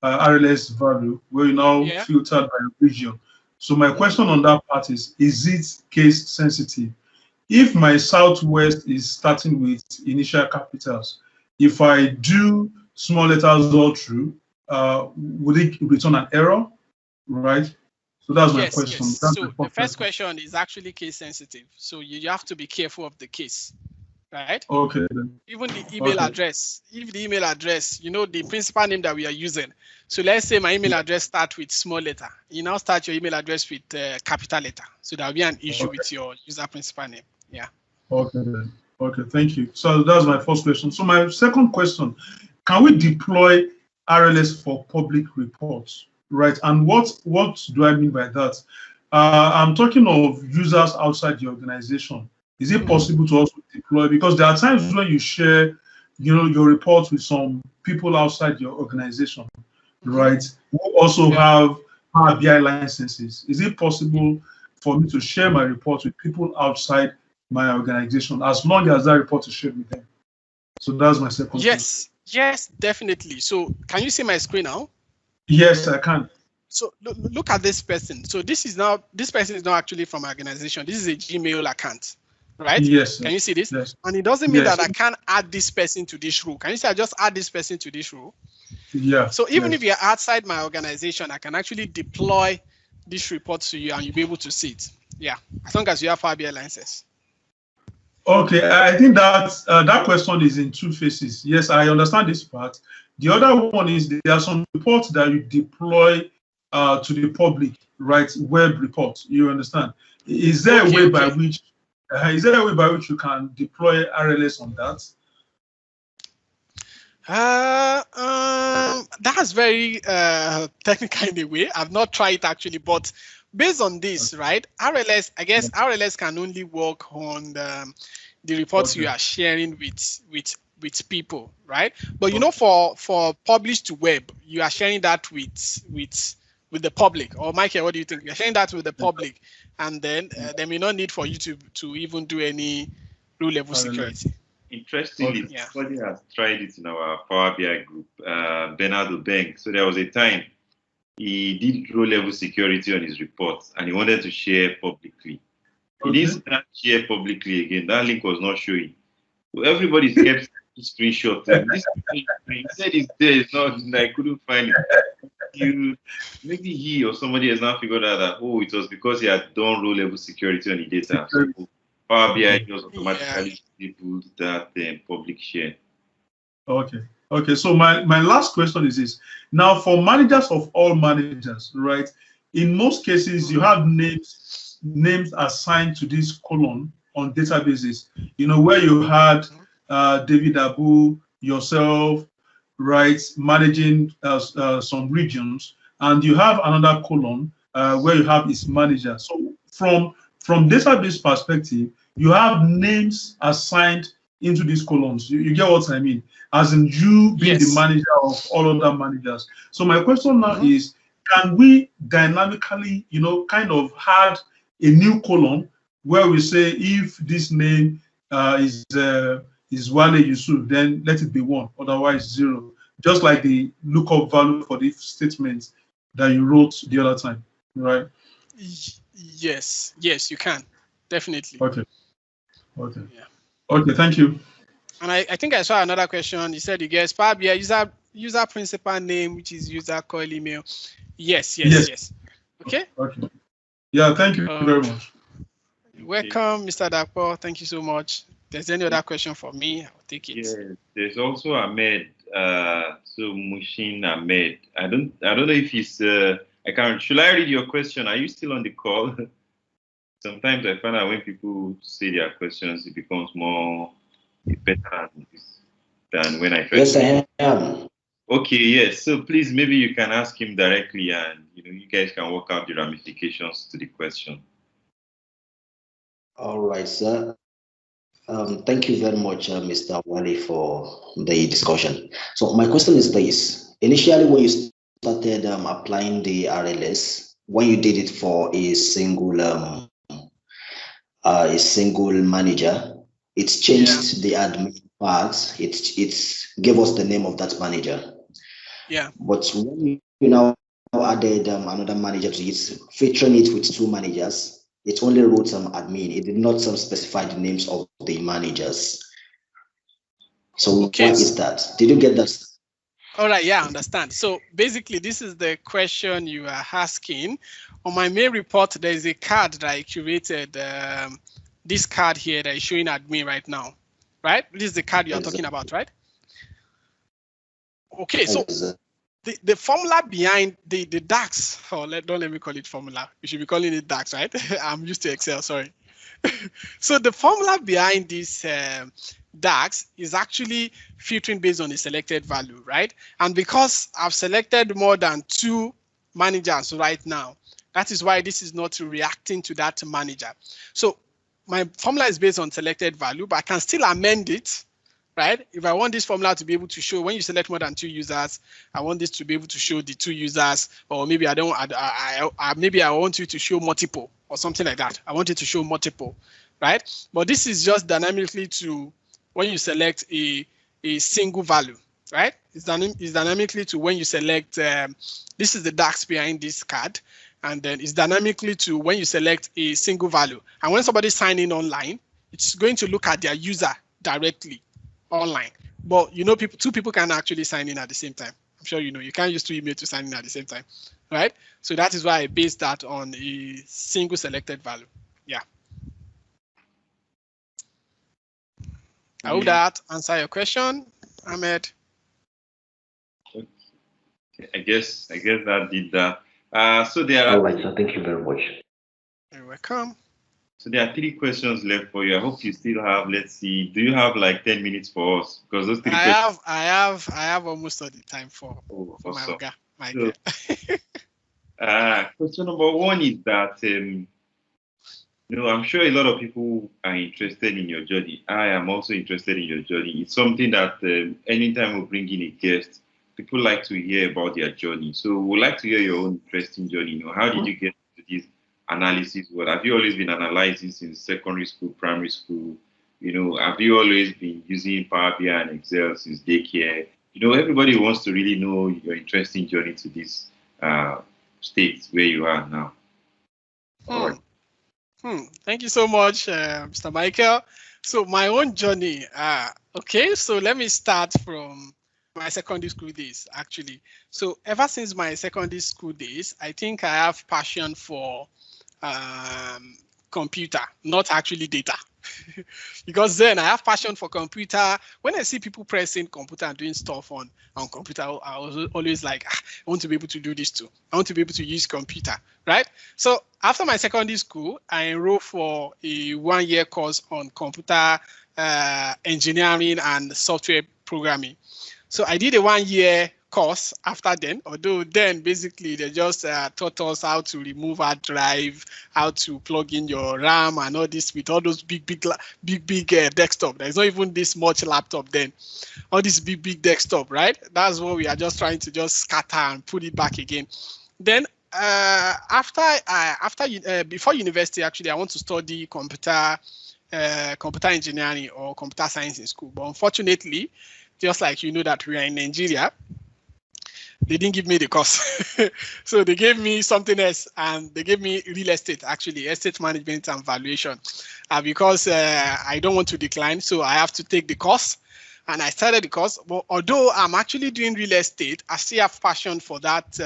RLS value, where you now filtered by region. So my question on that part is it case sensitive? If my Southwest is starting with initial capitals, if I do small letters all through, would it return an error? Right? So that's my question. Yes. That's so the first question is actually case sensitive. So you have to be careful of the case, right? Okay. Even the email address, if the email address, the principal name that we are using. So let's say my email address starts with small letter. You now start your email address with capital letter. So there'll be an issue with your user principal name. Yeah. Okay then. Okay, thank you. So that's my first question. So my second question, can we deploy RLS for public reports? Right. And what do I mean by that? I'm talking of users outside the organization. Is it possible to also deploy? Because there are times when you share, your reports with some people outside your organization, right? Who also have Power BI licenses. Is it possible for me to share my reports with people outside my organization, as long as that report is shared with them? So that's my second question. Yes, definitely. So can you see my screen now? Yes, I can. So look at this person. So this person is not actually from my organization. This is a Gmail account, right? Yes. Can you see this? Yes. And it doesn't mean Yes. that I can't add this person to this row. Can you see I just add this person to this row? Yeah. So even yes. if you're outside my organization, I can actually deploy this report to you and you'll be able to see it. Yeah, as long as you have Power BI licenses. Okay, I think that question is in two phases. Yes, I understand this part. The other one is there are some reports that you deploy to the public, right? Web reports. You understand? Is there a way by which you can deploy RLS on that? That's very technical in a way. I've not tried it actually, but based on this, right? RLS, I guess RLS can only work on the reports you are sharing with people, right? But you know, for publish to web, you are sharing that with the public. Or Michael, what do you think? You're sharing that with the public, and then there may not need for you to even do any rule level security. Interestingly, somebody has tried it in our Power BI group, Bernardo Beng. So there was a time he did row level security on his reports and he wanted to share publicly. He didn't share publicly again. That link was not showing. So everybody kept screenshots. This he said it's there, it's not. I couldn't find it. Maybe he or somebody has now figured out that it was because he had done row level security on the data. So Power BI just automatically disabled that public share. Okay. So my last question is this. Now, for managers of all managers, right? In most cases, you have names assigned to this column on databases. You know, where you had David Abu, yourself, right, managing some regions, and you have another column where you have his manager. So from database perspective, you have names assigned into these columns. You get what I mean? As in you being the manager of all other managers. So my question now is, can we dynamically, kind of add a new column where we say if this name is Wale Yusuf, then let it be 1, otherwise 0. Just like the lookup value for the statement that you wrote the other time, right? Yes, you can. Definitely. Okay. Yeah. Okay, thank you. And I think I saw another question. You said you guess Power BI user principal name, which is user call email. Yes. Okay. Yeah, thank you very much. Welcome, Mr. Dapo. Thank you so much. If there's any other question for me, I'll take it. Yes, there's also Ahmed. So Mushin Ahmed. I don't know if he's. Should I read your question? Are you still on the call? Sometimes I find out when people say their questions, it becomes more better than when I first. Yes, I am. Okay, yes. So please, maybe you can ask him directly, and you guys can work out the ramifications to the question. All right, sir. Thank you very much, Mr. Wale, for the discussion. So my question is this: initially, when you started applying the RLS, when you did it for a single manager, it's changed the admin part. It's gave us the name of that manager. Yeah. But when you now added another manager to it, featuring it with 2 managers, it only wrote some admin. It did not specify the names of the managers. So what is that? Did you get that? All right, yeah, I understand. So basically, this is the question you are asking. On my main report, there is a card that I curated. This card here that is showing admin right now, right? This is the card you are talking about, right? Okay, so the formula behind the DAX, don't let me call it formula. You should be calling it DAX, right? I'm used to Excel, sorry. So the formula behind this DAX is actually filtering based on the selected value, right? And because I've selected more than 2 managers right now, that is why this is not reacting to that manager. So my formula is based on selected value, but I can still amend it, right? If I want this formula to be able to show when you select more than 2 users, I want this to be able to show the 2 users, or maybe maybe I want you to show multiple or something like that. I want it to show multiple, right? But this is just dynamically to when you select a single value, right? It's dynamically to when you select, this is the DAX behind this card, and then it's dynamically to when you select a single value. And when somebody signs in online, it's going to look at their user directly online. But you know, two people can actually sign in at the same time. I'm sure you know you can't use 2 emails to sign in at the same time, right? So that is why I based that on a single selected value. Yeah. I hope that answer your question, Ahmed. I guess that did that. So there All are. right, sir. Thank you very much. You're welcome. So there are 3 questions left for you. I hope you still have. Let's see. Do you have like 10 minutes for us? Because those 3 questions. I have almost all the time for awesome. my girl. Question number 1 is that I'm sure a lot of people are interested in your journey. I am also interested in your journey. It's something that anytime we bring in a guest, people like to hear about their journey. So we'd like to hear your own interesting journey. How did you get to this analysis? Well, have you always been analyzing since secondary school, primary school? Have you always been using Power BI and Excel since daycare? Everybody wants to really know your interesting journey to this state where you are now. All right. Thank you so much, Mr. Michael. So my own journey. Okay, so let me start from my secondary school days, actually. So ever since my secondary school days, I think I have passion for computer, not actually data. Because then I have passion for computer. When I see people pressing computer and doing stuff on computer, I was always like, I want to be able to do this too. I want to be able to use computer, right? So after my secondary school, I enrolled for a 1-year course on computer engineering and software programming. So I did a 1-year course after then, although then basically they just taught us how to remove hard drive, how to plug in your RAM and all this with all those big desktop. There's not even this much laptop then. All this big desktop, right? That's what we are just trying to just scatter and put it back again. Then before university, actually, I want to study computer engineering or computer science in school. But unfortunately, just like you know that we are in Nigeria, they didn't give me the course. So they gave me something else, and they gave me real estate, actually, estate management and valuation. Because I don't want to decline, so I have to take the course. And I started the course. But although I'm actually doing real estate, I still have passion for that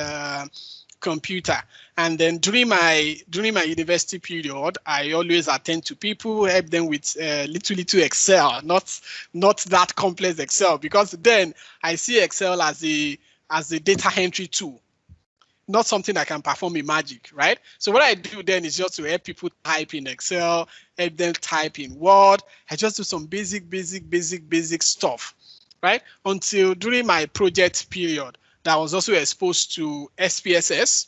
computer. And then during my university period, I always attend to people, help them with little Excel, not that complex Excel, because then I see Excel as a data entry tool, not something that can perform a magic, right? So what I do then is just to help people type in Excel, help them type in Word. I just do some basic stuff, right? Until during my project period, that I was also exposed to SPSS.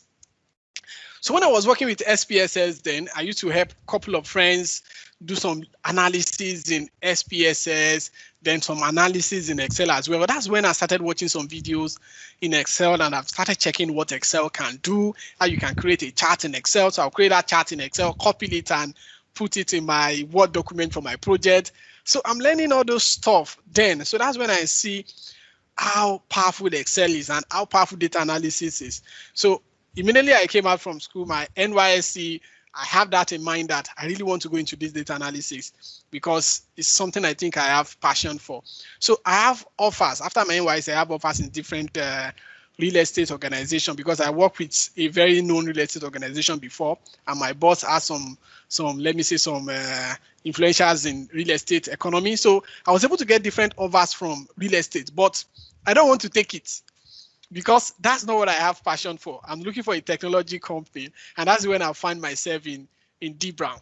So when I was working with SPSS then, I used to help a couple of friends do some analysis in SPSS, then some analysis in Excel as well. But that's when I started watching some videos in Excel, and I've started checking what Excel can do, how you can create a chart in Excel. So I'll create that chart in Excel, copy it, and put it in my Word document for my project. So I'm learning all those stuff then. So that's when I see how powerful Excel is and how powerful data analysis is. So immediately I came out from school, my NYSC, I have that in mind that I really want to go into this data analysis because it's something I think I have passion for. So I have offers. After my NYSC, I have offers in different real estate organization because I work with a very known real estate organization before, and my boss has some let me say some influentials in real estate economy. So I was able to get different offers from real estate, but I don't want to take it, because that's not what I have passion for. I'm looking for a technology company, and that's when I find myself in D Brown.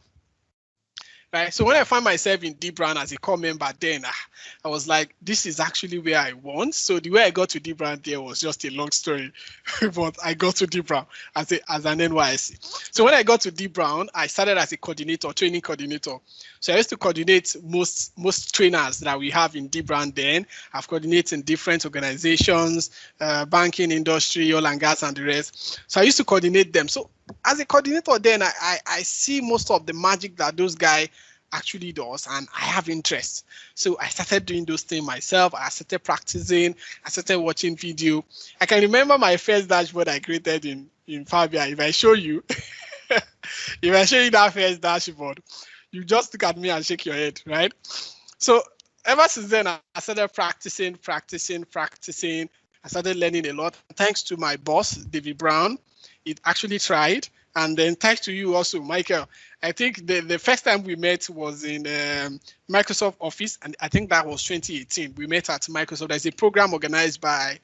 Right. So when I find myself in D Brown as a core member, then I was like, this is actually where I want. So the way I got to D Brown there was just a long story, but I got to D Brown as an NYSC. So when I got to D Brown, I started as a coordinator, training coordinator. So I used to coordinate most trainers that we have in D Brown then. I've coordinated in different organizations, banking industry, oil and gas, and the rest. So I used to coordinate them. So as a coordinator then, I see most of the magic that those guys actually does, and I have interest. So I started doing those things myself. I started practicing. I started watching video. I can remember my first dashboard I created in Power BI. If I show you, if I show you that first dashboard, You just look at me and shake your head, right? So ever since then, I started practicing. I started learning a lot. Thanks to my boss, David Brown, it actually tried. And then thanks to you also, Michael. I think the first time we met was in Microsoft Office, and I think that was 2018. We met at Microsoft. There's a program organized by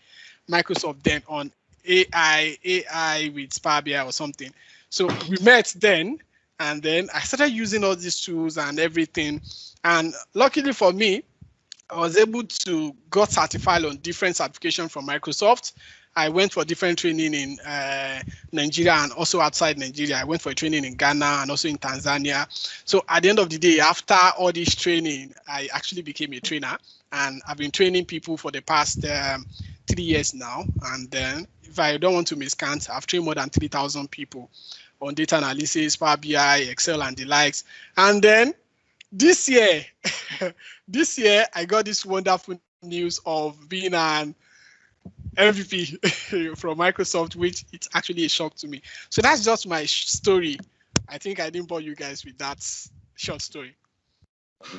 Microsoft then on AI with Power BI or something. So we met then, and then I started using all these tools and everything. And luckily for me, I was able to got certified on different certifications from Microsoft. I went for different training in Nigeria and also outside Nigeria. I went for a training in Ghana and also in Tanzania. So at the end of the day, after all this training, I actually became a trainer, and I've been training people for the past 3 years now. And then if I don't want to miscount, I've trained more than 3,000 people on data analysis, Power BI, Excel, and the likes. And then this year, I got this wonderful news of being an MVP from Microsoft, which it's actually a shock to me. So that's just my story. I think I didn't bore you guys with that short story.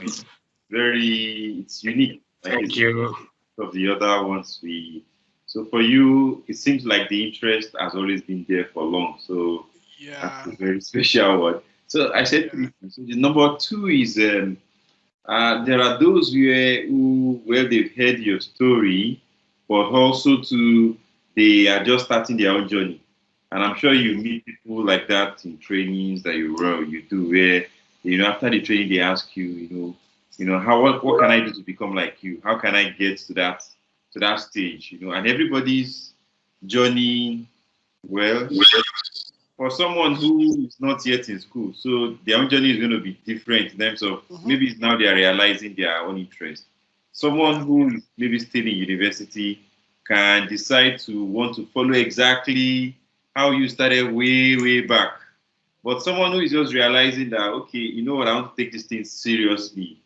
It's it's unique. Thank you. Of the other ones so for you, it seems like the interest has always been there for long. So yeah, that's a very special one. So I said, so the number 2 is there are those who they've heard your story, but also they are just starting their own journey. And I'm sure you meet people like that in trainings that you do, where after the training they ask you, what can I do to become like you? How can I get to that stage? And everybody's journey, for someone who is not yet in school, so their own journey is going to be different in terms of maybe now they are realizing their own interest. Someone who is maybe still in university can decide to want to follow exactly how you started way back. But someone who is just realizing that, okay, I want to take this thing seriously.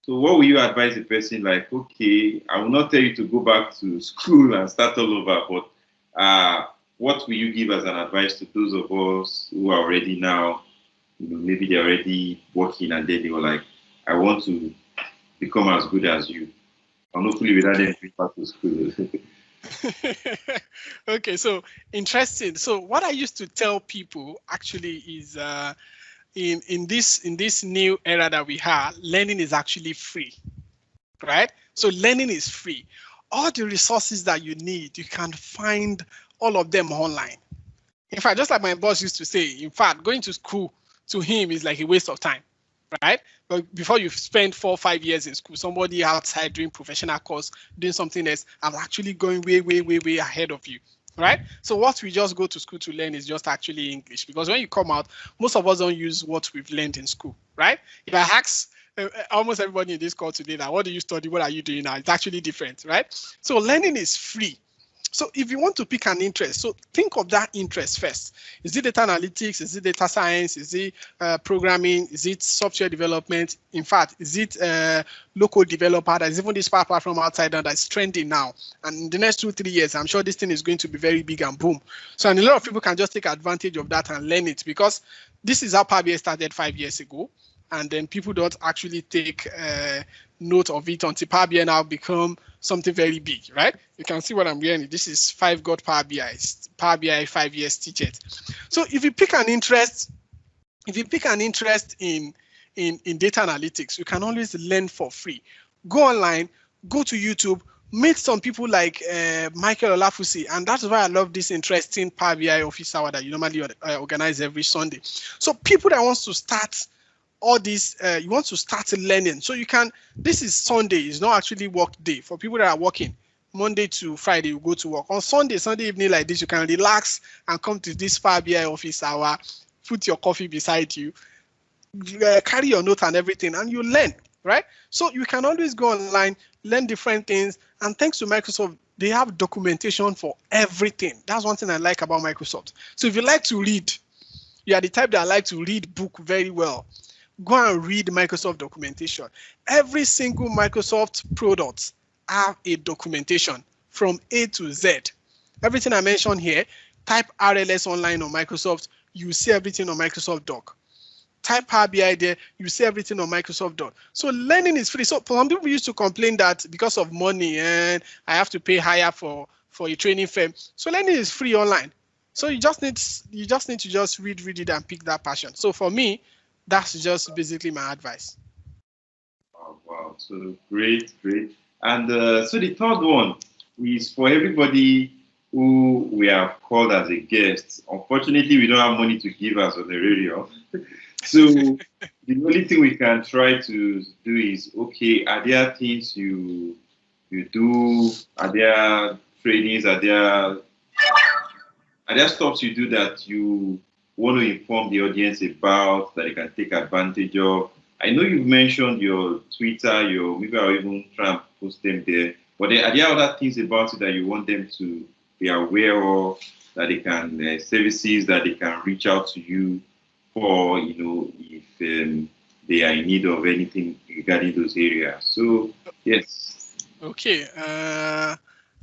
So what will you advise a person like, okay, I will not tell you to go back to school and start all over, but what will you give as an advice to those of us who are already now, maybe they're already working and then they were like, I want to become as good as you. And hopefully without them going back to school. Okay, so interesting. So what I used to tell people actually is in this new era that we have, learning is actually free, right? So learning is free. All the resources that you need, you can find all of them online. In fact, just like my boss used to say, in fact, going to school to him is like a waste of time, right? But before you spend 4 or 5 years in school, somebody outside doing professional course, doing something else, I'm actually going way ahead of you, right? So what we just go to school to learn is just actually English, because when you come out, most of us don't use what we've learned in school, right? If I ask almost everybody in this call today, now, what do you study? What are you doing now? It's actually different, right? So learning is free. So if you want to pick an interest, so think of that interest first. Is it data analytics? Is it data science? Is it programming? Is it software development? In fact, is it local developer? There's even this power platform outside now that's trending now. And in the next 2-3 years, I'm sure this thing is going to be very big and boom. So and a lot of people can just take advantage of that and learn it, because this is how Power BI started 5 years ago. And then people don't actually take note of it until Power BI now become something very big, right? You can see what I'm wearing. This is 5 God Power BI, Power BI 5 years t-shirt. So if you pick an interest, in data analytics, you can always learn for free. Go online, go to YouTube, meet some people like Michael Olafusi, and that's why I love this interesting Power BI office hour that you normally organize every Sunday. So people that wants to start all this, you want to start learning. So you can, this is Sunday, it's not actually work day. For people that are working, Monday to Friday, you go to work. On Sunday evening like this, you can relax and come to this Power BI office hour, put your coffee beside you, carry your note and everything, and you learn, right? So you can always go online, learn different things. And thanks to Microsoft, they have documentation for everything. That's one thing I like about Microsoft. So if you like to read, you are the type that like to read book very well, go and read Microsoft documentation. Every single Microsoft product have a documentation from A to Z. Everything I mentioned here, type RLS online on Microsoft, you see everything on Microsoft Doc. type Power BI there, you see everything on Microsoft done. So learning is free. So some people used to complain that because of money and I have to pay higher for a training firm. So learning is free online. So you just need to just read it and pick that passion. So for me, that's just basically my advice. Wow. So great. And so the third one is for everybody who we have called as a guest. Unfortunately, we don't have money to give us on the radio. So the only thing we can try to do is, okay, are there things you do? Are there trainings? Are there stuff you do that you want to inform the audience about that they can take advantage of? I know you've mentioned your Twitter, maybe I'll even try and post them there. But are there other things about it that you want them to be aware of, that they can, services that they can reach out to you for, if they are in need of anything regarding those areas? So, yes. Okay.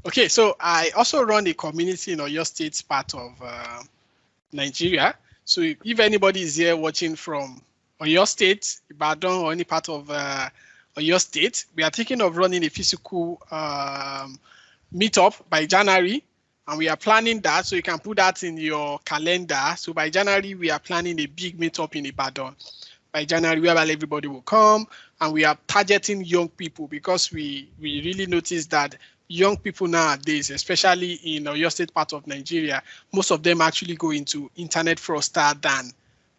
Okay, so I also run a community in Oyo State part of Nigeria. So if anybody is here watching from Oyo State, Ibadan, or any part of Oyo State, we are thinking of running a physical meetup by January, and we are planning that, so you can put that in your calendar. So by January, we are planning a big meetup in Ibadan. By January, whereby everybody will come, and we are targeting young people because we really noticed that young people nowadays, especially in Oyo State part of Nigeria, most of them actually go into internet fraudster than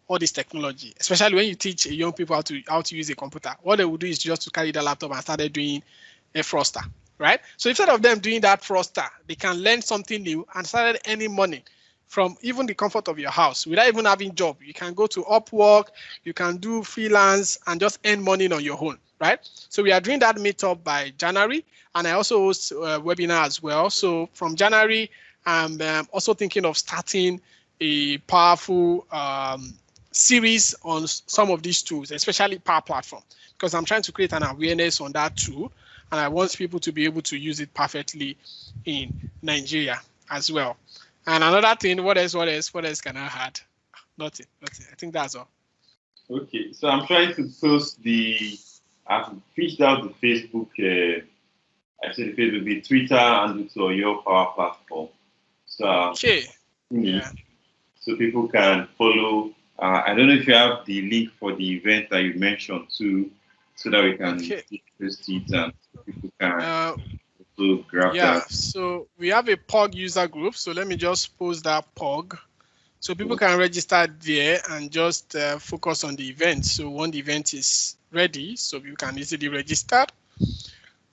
all this technology. Especially when you teach young people how to use a computer, what they will do is just to carry the laptop and start doing a fraudster, right? So instead of them doing that fraudster, they can learn something new and start earning money from even the comfort of your house without even having a job. You can go to Upwork, you can do freelance and just earn money on your own, right? So we are doing that meetup by January, and I also host a webinar as well. So from January, I'm also thinking of starting a powerful series on some of these tools, especially Power Platform, because I'm trying to create an awareness on that tool, and I want people to be able to use it perfectly in Nigeria as well. And another thing, what else can I add? Nothing. I think that's all. Okay, so I'm trying to post I've fished out the Facebook, I said the Facebook, the Twitter, and to your Power Platform. So, okay. Yeah. So people can follow. I don't know if you have the link for the event that you mentioned too, so that we can post it and people can also grab that. Yeah, so we have a POG user group. So let me just post that POG. So people can register there and just focus on the event. So when the event is ready, so you can easily register.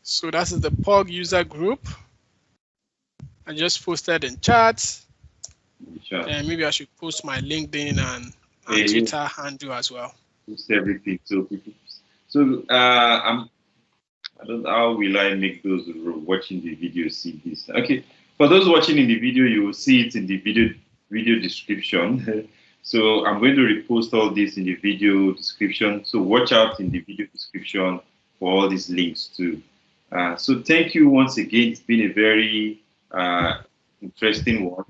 So that is the POG user group. I just posted in chat. And maybe I should post my LinkedIn and Twitter handle as well. Post everything. So I don't know how will I make those watching the video see this. Okay, for those watching in the video, you will see it in the video description. So I'm going to repost all this in the video description. So watch out in the video description for all these links too. So thank you once again. It's been a very interesting one.